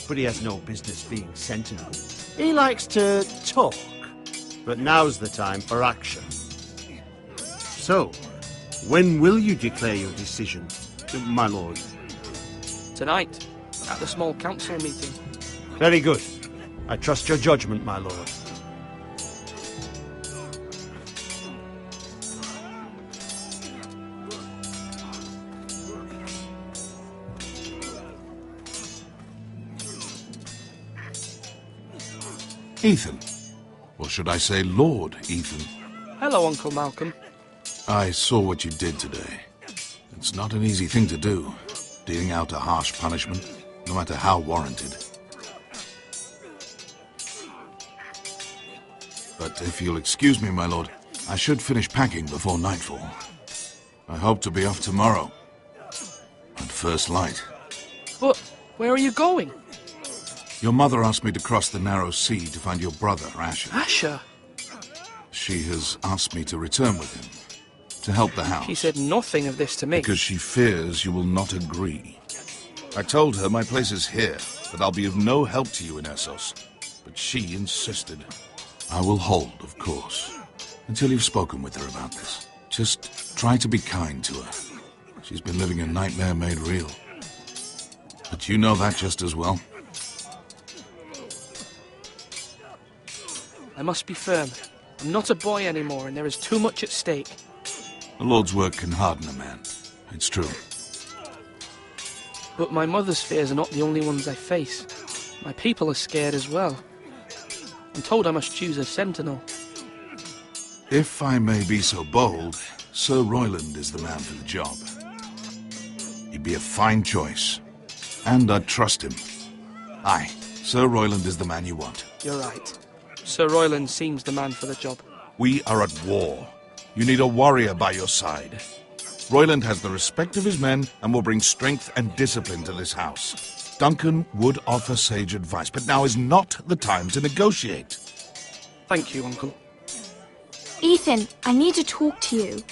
But he has no business being sentinel. He likes to talk, but now's the time for action. So, when will you declare your decision, my lord? Tonight, at the small council meeting. Very good. I trust your judgment, my lord. Ethan. Or should I say Lord Ethan? Hello, Uncle Malcolm. I saw what you did today. It's not an easy thing to do, dealing out a harsh punishment, no matter how warranted. But if you'll excuse me, my lord, I should finish packing before nightfall. I hope to be off tomorrow. At first light. But where are you going? Your mother asked me to cross the narrow sea to find your brother, Asher. Asher? She has asked me to return with him, to help the house. She said nothing of this to me. Because she fears you will not agree. I told her my place is here, that I'll be of no help to you in Essos. But she insisted. I will hold, of course, until you've spoken with her about this. Just try to be kind to her. She's been living a nightmare made real. But you know that just as well. I must be firm. I'm not a boy anymore, and there is too much at stake. The Lord's work can harden a man. It's true. But my mother's fears are not the only ones I face. My people are scared as well. I'm told I must choose a sentinel. If I may be so bold, Sir Royland is the man for the job. He'd be a fine choice. And I'd trust him. Aye, Sir Royland is the man you want. You're right. Sir Royland seems the man for the job. We are at war. You need a warrior by your side. Royland has the respect of his men and will bring strength and discipline to this house. Duncan would offer sage advice, but now is not the time to negotiate. Thank you, Uncle. Ethan, I need to talk to you.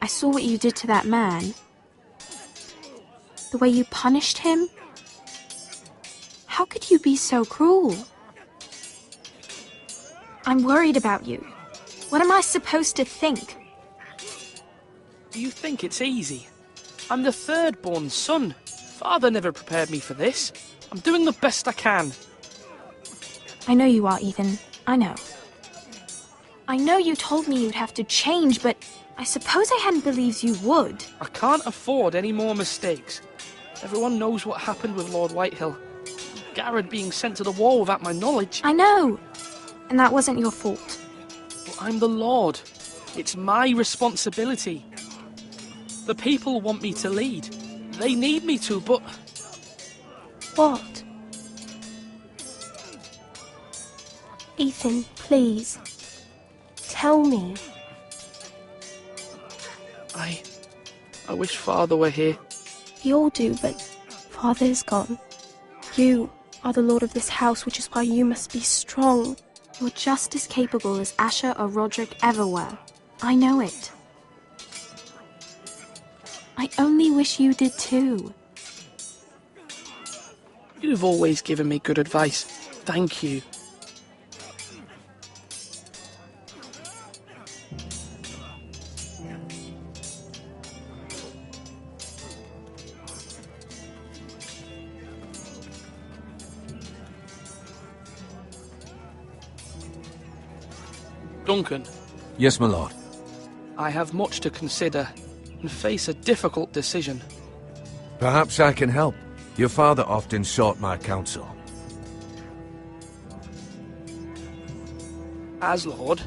I saw what you did to that man. The way you punished him. How could you be so cruel? I'm worried about you. What am I supposed to think? Do you think it's easy? I'm the third-born son. Father never prepared me for this. I'm doing the best I can. I know you are, Ethan. I know. I know you told me you'd have to change, but I suppose I hadn't believed you would. I can't afford any more mistakes. Everyone knows what happened with Lord Whitehill. Garrett being sent to the war without my knowledge. I know. And that wasn't your fault. But I'm the Lord. It's my responsibility. The people want me to lead. They need me to, but... What? Ethan, please. Tell me. I wish Father were here. We all do, but Father is gone. You are the lord of this house, which is why you must be strong. You're just as capable as Asher or Roderick ever were. I know it. I only wish you did too. You've always given me good advice. Thank you. Duncan. Yes, my lord. I have much to consider and face a difficult decision. Perhaps I can help. Your father often sought my counsel. As Lord,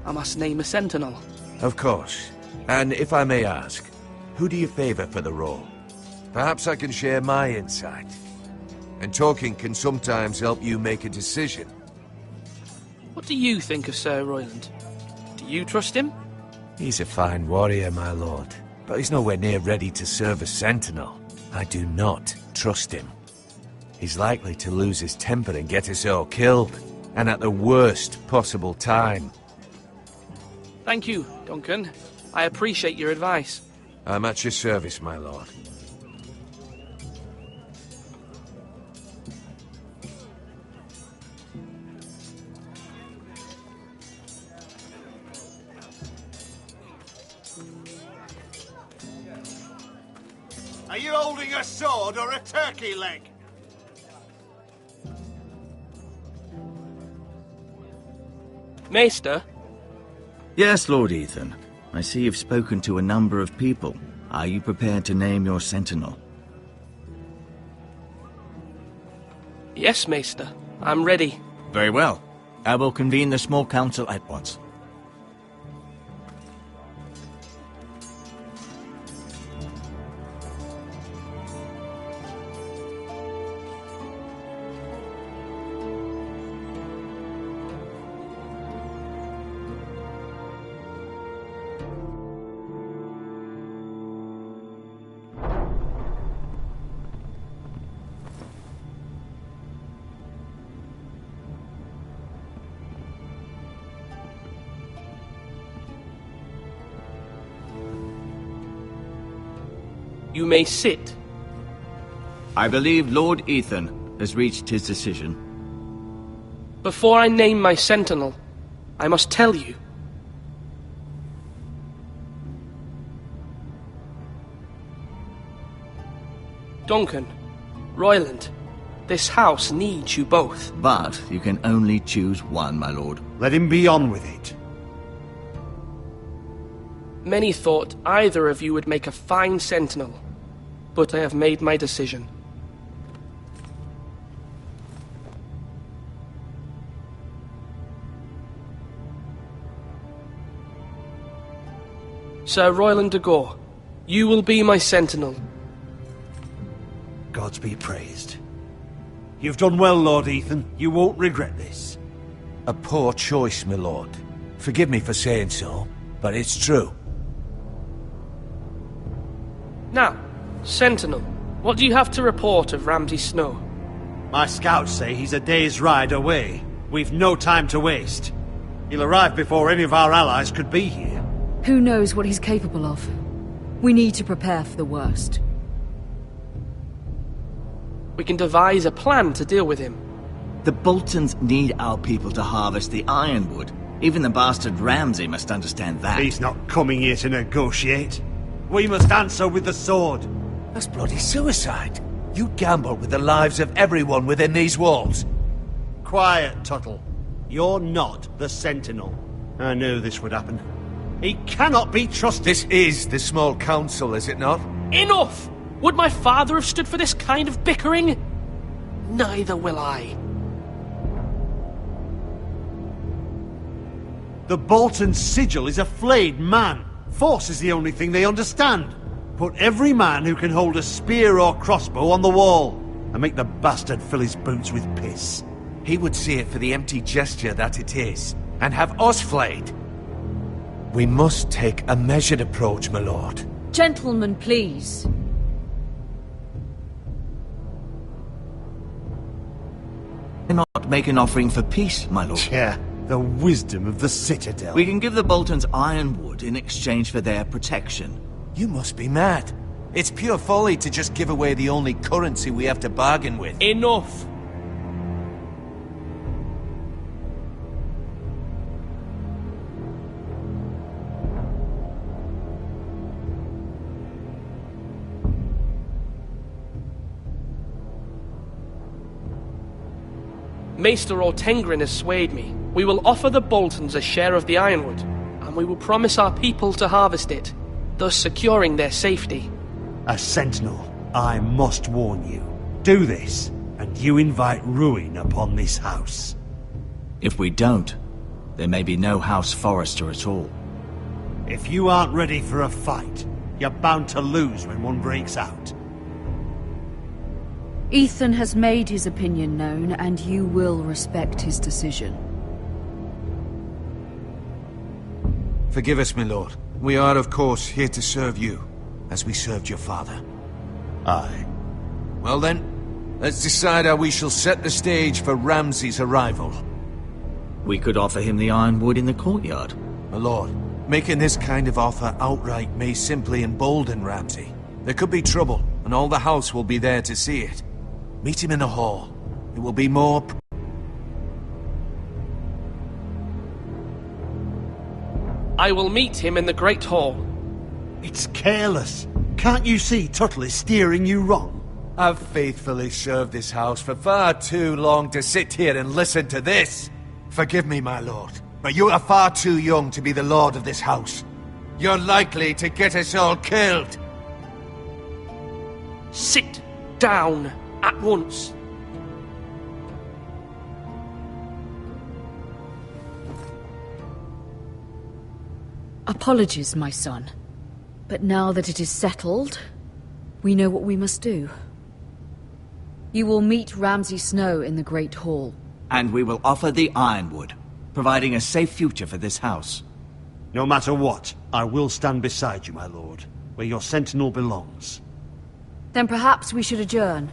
I must name a sentinel. Of course. And if I may ask, who do you favor for the role? Perhaps I can share my insight. And talking can sometimes help you make a decision. What do you think of Sir Royland? Do you trust him? He's a fine warrior, my lord. But he's nowhere near ready to serve as sentinel. I do not trust him. He's likely to lose his temper and get us all killed. And at the worst possible time. Thank you, Duncan. I appreciate your advice. I'm at your service, my lord. Are you holding a sword or a turkey leg? Maester? Yes, Lord Ethan. I see you've spoken to a number of people. Are you prepared to name your sentinel? Yes, Maester. I'm ready. Very well. I will convene the small council at once. You may sit. I believe Lord Ethan has reached his decision. Before I name my sentinel, I must tell you. Duncan, Royland, this house needs you both. But you can only choose one, my lord. Let him be on with it. Many thought either of you would make a fine sentinel, but I have made my decision. Sir Royland de Gore, you will be my sentinel. Gods be praised. You've done well, Lord Ethan. You won't regret this. A poor choice, my lord. Forgive me for saying so, but it's true. Now, Sentinel, what do you have to report of Ramsay Snow? My scouts say he's a day's ride away. We've no time to waste. He'll arrive before any of our allies could be here. Who knows what he's capable of? We need to prepare for the worst. We can devise a plan to deal with him. The Boltons need our people to harvest the ironwood. Even the bastard Ramsay must understand that. He's not coming here to negotiate. We must answer with the sword. That's bloody suicide. You gamble with the lives of everyone within these walls. Quiet, Tuttle. You're not the Sentinel. I knew this would happen. He cannot be trusted. This is the small council, is it not? Enough! Would my father have stood for this kind of bickering? Neither will I. The Bolton sigil is a flayed man. Force is the only thing they understand. Put every man who can hold a spear or crossbow on the wall, and make the bastard fill his boots with piss. He would see it for the empty gesture that it is, and have us flayed. We must take a measured approach, my lord. Gentlemen, please. Not make an offering for peace, my lord. Yeah, the wisdom of the Citadel. We can give the Boltons ironwood in exchange for their protection. You must be mad. It's pure folly to just give away the only currency we have to bargain with. Enough! Maester Ortengrin has swayed me. We will offer the Boltons a share of the ironwood, and we will promise our people to harvest it, thus securing their safety. A sentinel, I must warn you. Do this, and you invite ruin upon this house. If we don't, there may be no House Forrester at all. If you aren't ready for a fight, you're bound to lose when one breaks out. Ethan has made his opinion known, and you will respect his decision. Forgive us, my lord. We are, of course, here to serve you, as we served your father. Aye. Well then, let's decide how we shall set the stage for Ramsay's arrival. We could offer him the ironwood in the courtyard. My lord, making this kind of offer outright may simply embolden Ramsay. There could be trouble, and all the house will be there to see it. Meet him in the hall. It will be more... I will meet him in the Great Hall. It's careless. Can't you see Tuttle is steering you wrong? I've faithfully served this house for far too long to sit here and listen to this. Forgive me, my lord, but you are far too young to be the lord of this house. You're likely to get us all killed. Sit down at once. Apologies, my son. But now that it is settled, we know what we must do. You will meet Ramsay Snow in the Great Hall. And we will offer the ironwood, providing a safe future for this house. No matter what, I will stand beside you, my lord, where your sentinel belongs. Then perhaps we should adjourn.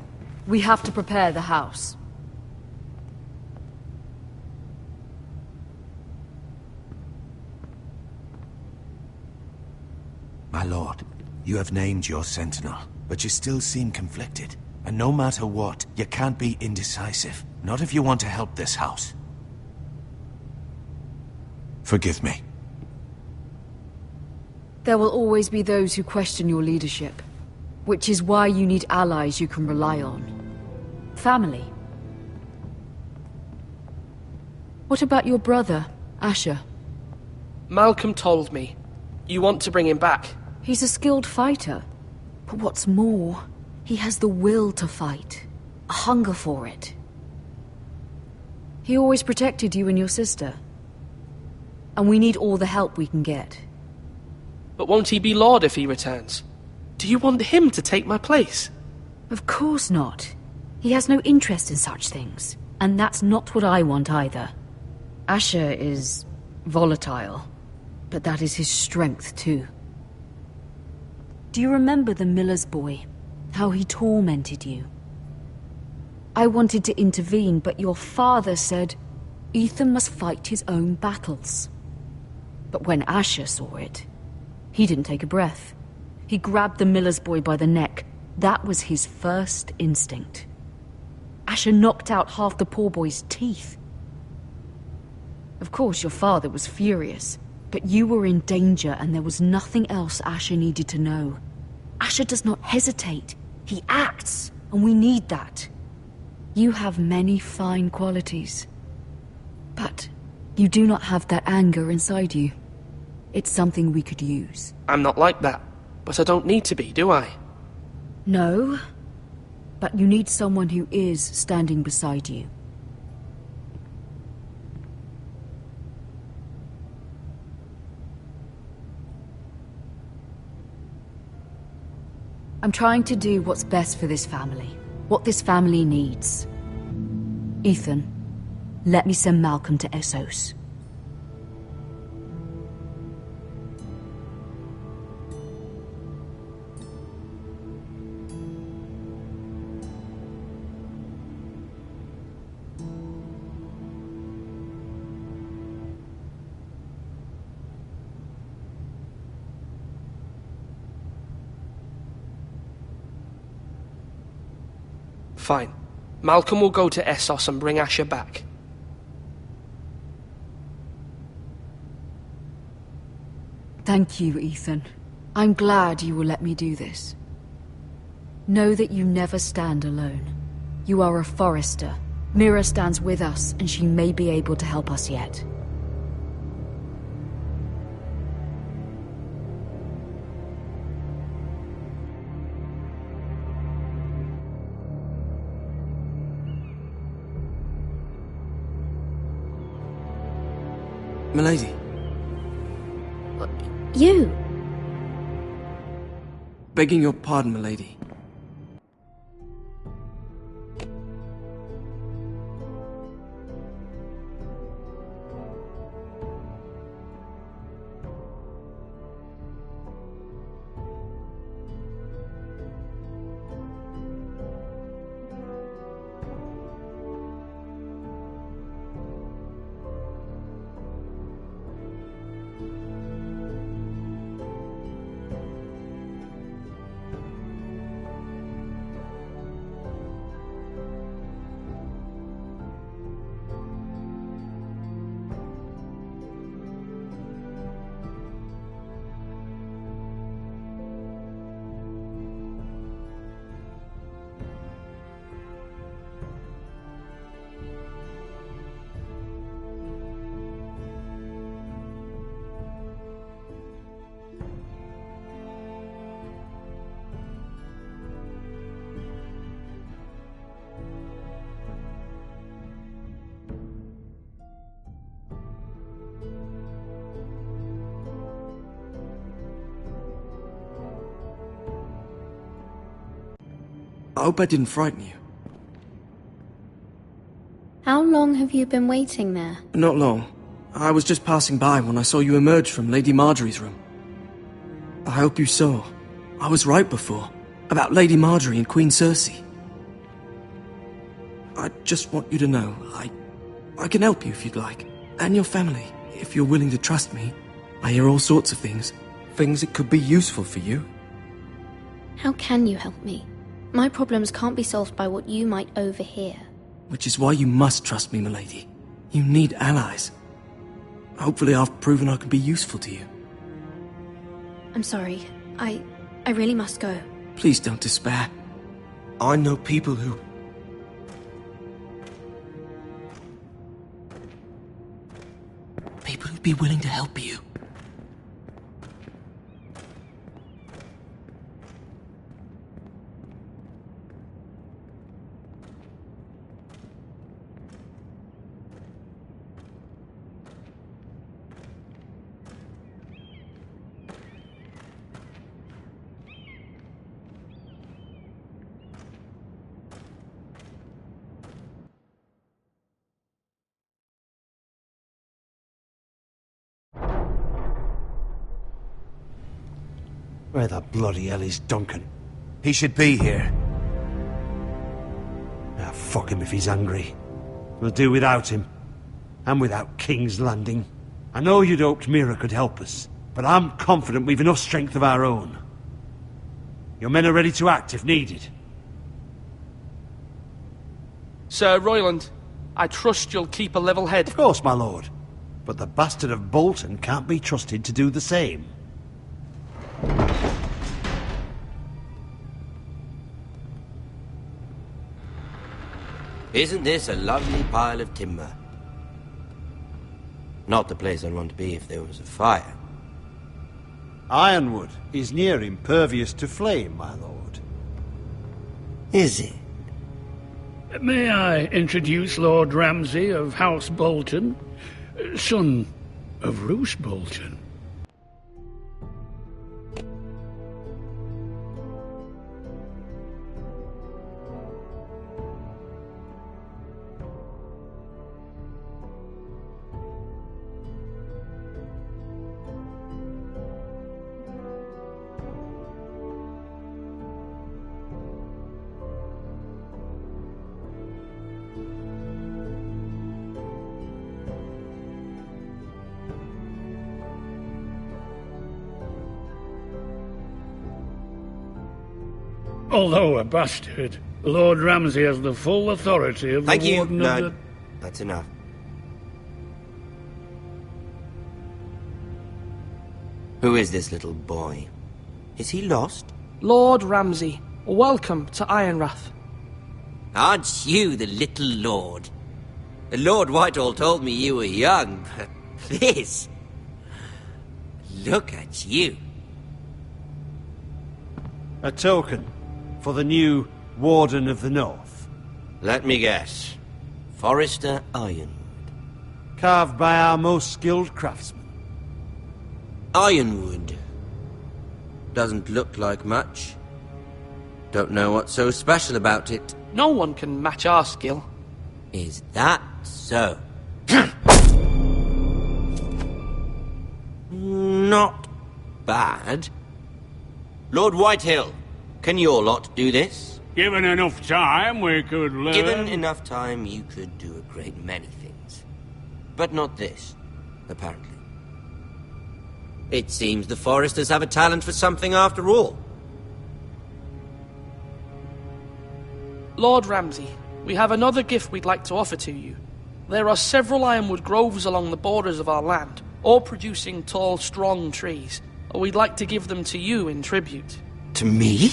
We have to prepare the house. My lord, you have named your sentinel, but you still seem conflicted. And no matter what, you can't be indecisive. Not if you want to help this house. Forgive me. There will always be those who question your leadership, which is why you need allies you can rely on. Family. What about your brother, Asher? Malcolm told me. You want to bring him back? He's a skilled fighter. But what's more, he has the will to fight. A hunger for it. He always protected you and your sister. And we need all the help we can get. But won't he be Lord if he returns? Do you want him to take my place? Of course not. He has no interest in such things. And that's not what I want either. Asher is volatile. But that is his strength too. Do you remember the miller's boy? How he tormented you? I wanted to intervene, but your father said Ethan must fight his own battles. But when Asher saw it, he didn't take a breath. He grabbed the miller's boy by the neck. That was his first instinct. Asher knocked out half the poor boy's teeth. Of course, your father was furious, but you were in danger and there was nothing else Asher needed to know. Asher does not hesitate. He acts, and we need that. You have many fine qualities. But you do not have that anger inside you. It's something we could use. I'm not like that, but I don't need to be, do I? No. But you need someone who is standing beside you. I'm trying to do what's best for this family. What this family needs. Ethan, let me send Malcolm to Essos. Fine. Malcolm will go to Essos and bring Asher back. Thank you, Ethan. I'm glad you will let me do this. Know that you never stand alone. You are a Forrester. Mira stands with us, and she may be able to help us yet. Milady. You? Begging your pardon, milady. I hope I didn't frighten you. How long have you been waiting there? Not long. I was just passing by when I saw you emerge from Lady Marjorie's room. I hope you saw. I was right before. About Lady Marjorie and Queen Cersei. I just want you to know, I can help you if you'd like. And your family, if you're willing to trust me. I hear all sorts of things. Things that could be useful for you. How can you help me? My problems can't be solved by what you might overhear. Which is why you must trust me, milady. You need allies. Hopefully I've proven I can be useful to you. I'm sorry. I really must go. Please don't despair. I know people who... People who'd be willing to help you. Where the bloody hell is Duncan? He should be here. Ah, fuck him if he's angry. We'll do without him. And without King's Landing. I know you'd hoped Mira could help us, but I'm confident we've enough strength of our own. Your men are ready to act if needed. Sir Royland, I trust you'll keep a level head. Of course, my lord. But the bastard of Bolton can't be trusted to do the same. Isn't this a lovely pile of timber? Not the place I'd want to be if there was a fire. Ironwood is near impervious to flame, my lord. Is it? May I introduce Lord Ramsay of House Bolton, son of Roose Bolton? Although a bastard, Lord Ramsay has the full authority of the Warden of the... That's enough. Who is this little boy? Is he lost? Lord Ramsay, welcome to Ironrath. Aren't you the little lord? Lord Whitehall told me you were young, but this... Look at you. A token for the new Warden of the North. Let me guess. Forrester Ironwood. Carved by our most skilled craftsmen. Ironwood. Doesn't look like much. Don't know what's so special about it. No one can match our skill. Is that so? Not bad. Lord Whitehill, can your lot do this? Given enough time, we could learn... Given enough time, you could do a great many things. But not this, apparently. It seems the Foresters have a talent for something after all. Lord Ramsay, we have another gift we'd like to offer to you. There are several ironwood groves along the borders of our land, all producing tall, strong trees. We'd like to give them to you in tribute. To me?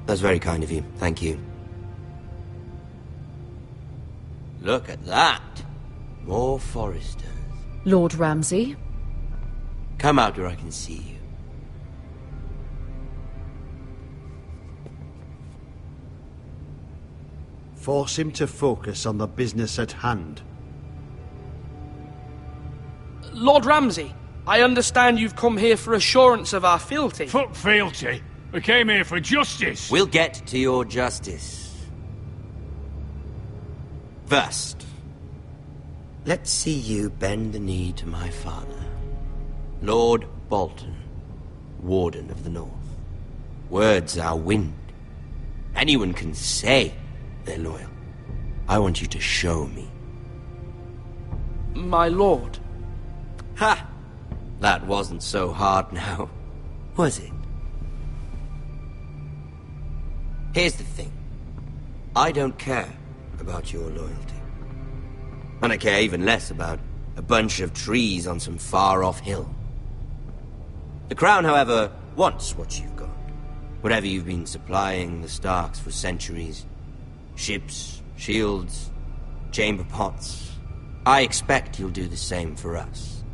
That's very kind of you. Thank you. Look at that. More Foresters. Lord Ramsay? Come out where I can see you. Force him to focus on the business at hand. Lord Ramsay, I understand you've come here for assurance of our fealty. Fuck fealty. We came here for justice. We'll get to your justice. First, let's see you bend the knee to my father, Lord Bolton, Warden of the North. Words are wind. Anyone can say they're loyal. I want you to show me. My lord. Ha! That wasn't so hard now, was it? Here's the thing. I don't care about your loyalty. And I care even less about a bunch of trees on some far-off hill. The Crown, however, wants what you've got. Whatever you've been supplying the Starks for centuries. Ships, shields, chamber pots. I expect you'll do the same for us.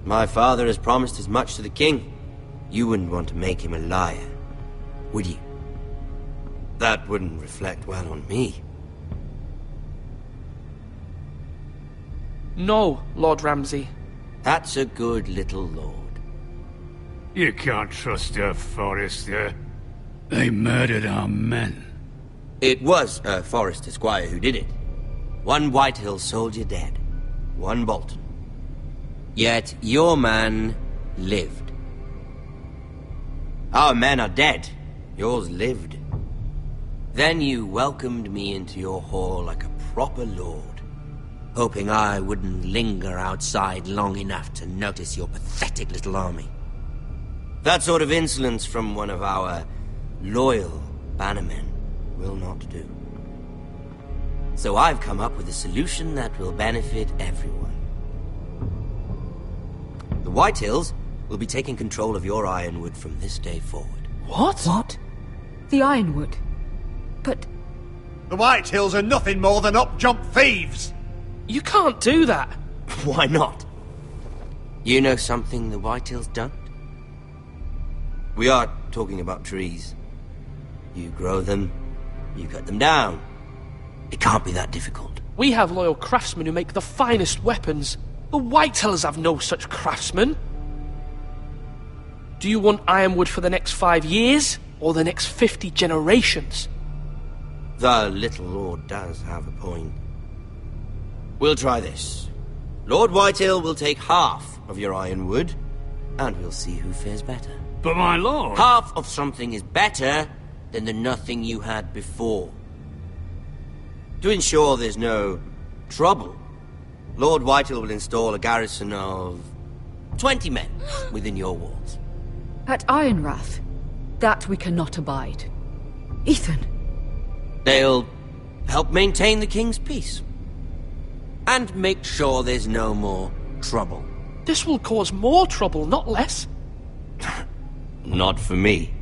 My father has promised as much to the king. You wouldn't want to make him a liar, would you? That wouldn't reflect well on me. No, Lord Ramsay. That's a good little lord. You can't trust her, Forrester. They murdered our men. It was a Forrester squire who did it. One Whitehill soldier dead. One Bolton. Yet your man lived. Our men are dead. Yours lived. Then you welcomed me into your hall like a proper lord, hoping I wouldn't linger outside long enough to notice your pathetic little army. That sort of insolence from one of our loyal bannermen will not do. So I've come up with a solution that will benefit everyone. The Whitehills will be taking control of your ironwood from this day forward. What? What? The ironwood? But... The Whitehills are nothing more than up-jump thieves! You can't do that! Why not? You know something the Whitehills don't? We are talking about trees. You grow them, you cut them down, It can't be that difficult. We have loyal craftsmen who make the finest weapons. The Whitetailers have no such craftsmen. Do you want ironwood for the next 5 years, or the next 50 generations? The little lord does have a point. We'll try this. Lord Whitetail will take half of your ironwood, and we'll see who fares better. But my lord... Half of something is better than the nothing you had before. To ensure there's no trouble, Lord Whitetail will install a garrison of 20 men within your walls. At Ironrath? That we cannot abide. Ethan! They'll help maintain the king's peace. And make sure there's no more trouble. This will cause more trouble, not less. Not for me.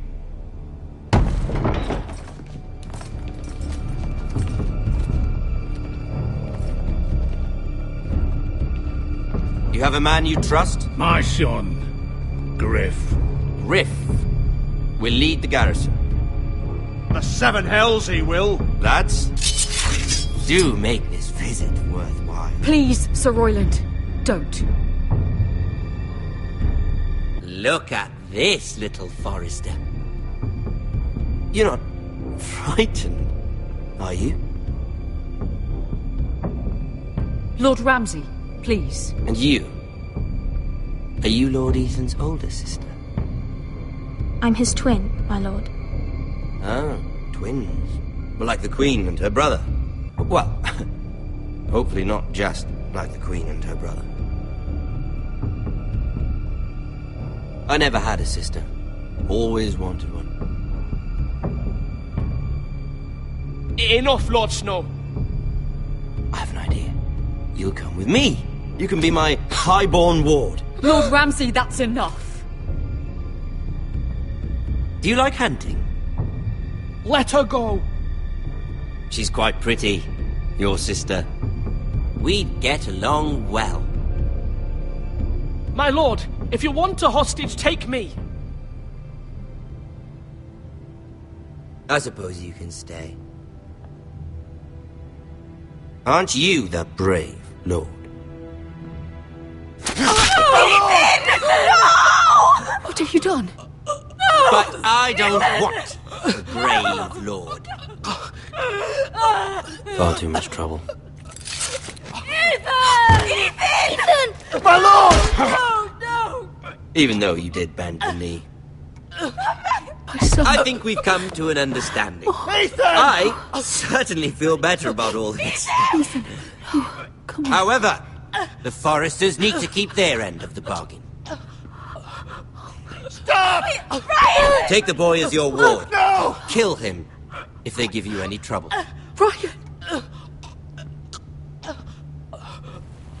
You have a man you trust? My son, Griff. Griff will lead the garrison. The seven hells he will. Lads, do make this visit worthwhile. Please, Sir Royland, don't. Look at this, little Forester. You're not frightened, are you? Lord Ramsay, please. And you? Are you Lord Ethan's older sister? I'm his twin, my lord. Ah, twins. Well, like the Queen and her brother. Well, hopefully not just like the Queen and her brother. I never had a sister. Always wanted one. Enough, Lord Snow. I have an idea. You'll come with me. You can be my highborn ward. Lord Ramsay, that's enough. Do you like hunting? Let her go. She's quite pretty, your sister. We'd get along well. My lord, if you want a hostage, take me. I suppose you can stay. Aren't you the brave lord? What have you done? But I don't want the brave lord. Far too much trouble. Ethan! My lord! No! Even though you did bend the knee. My son. I think we've come to an understanding. Ethan! I certainly feel better about all this. Ethan. Oh, come on. However, the Foresters need to keep their end of the bargain. Stop! Ryan! Take the boy as your ward. No! Kill him if they give you any trouble. Ryan!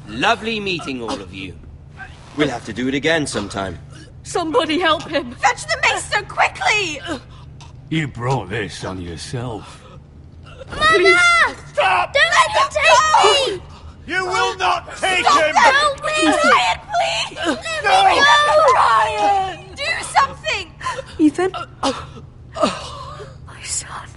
Lovely meeting all of you. We'll have to do it again sometime. Somebody help him! Fetch the mace so quickly! You brought this on yourself. Mama! Stop! Don't let them take me! You will not take Stop! him! Help me! Ryan, please! Let me go! Ryan! Do something! Ethan? My son.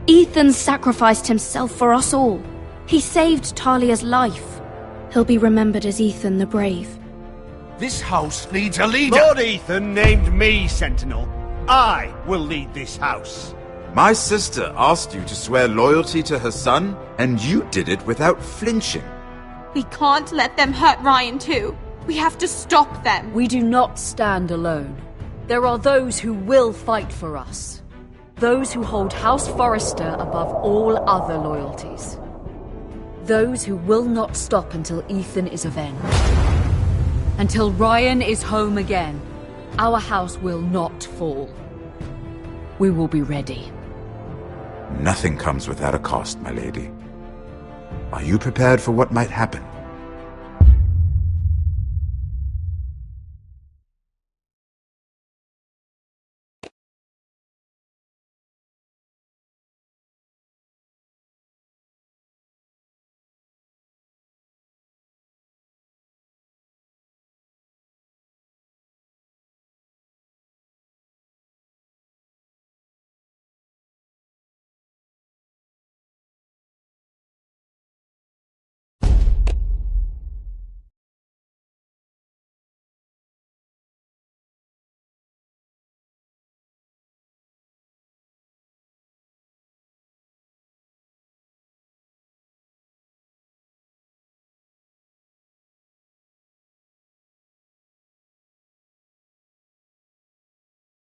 Ethan sacrificed himself for us all. He saved Talia's life. He'll be remembered as Ethan the Brave. This house needs a leader. Lord Ethan named me Sentinel. I will lead this house. My sister asked you to swear loyalty to her son, and you did it without flinching. We can't let them hurt Ryan too. We have to stop them. We do not stand alone. There are those who will fight for us. Those who hold House Forrester above all other loyalties. Those who will not stop until Ethan is avenged. Until Ryan is home again, our house will not fall. We will be ready. Nothing comes without a cost, my lady. Are you prepared for what might happen?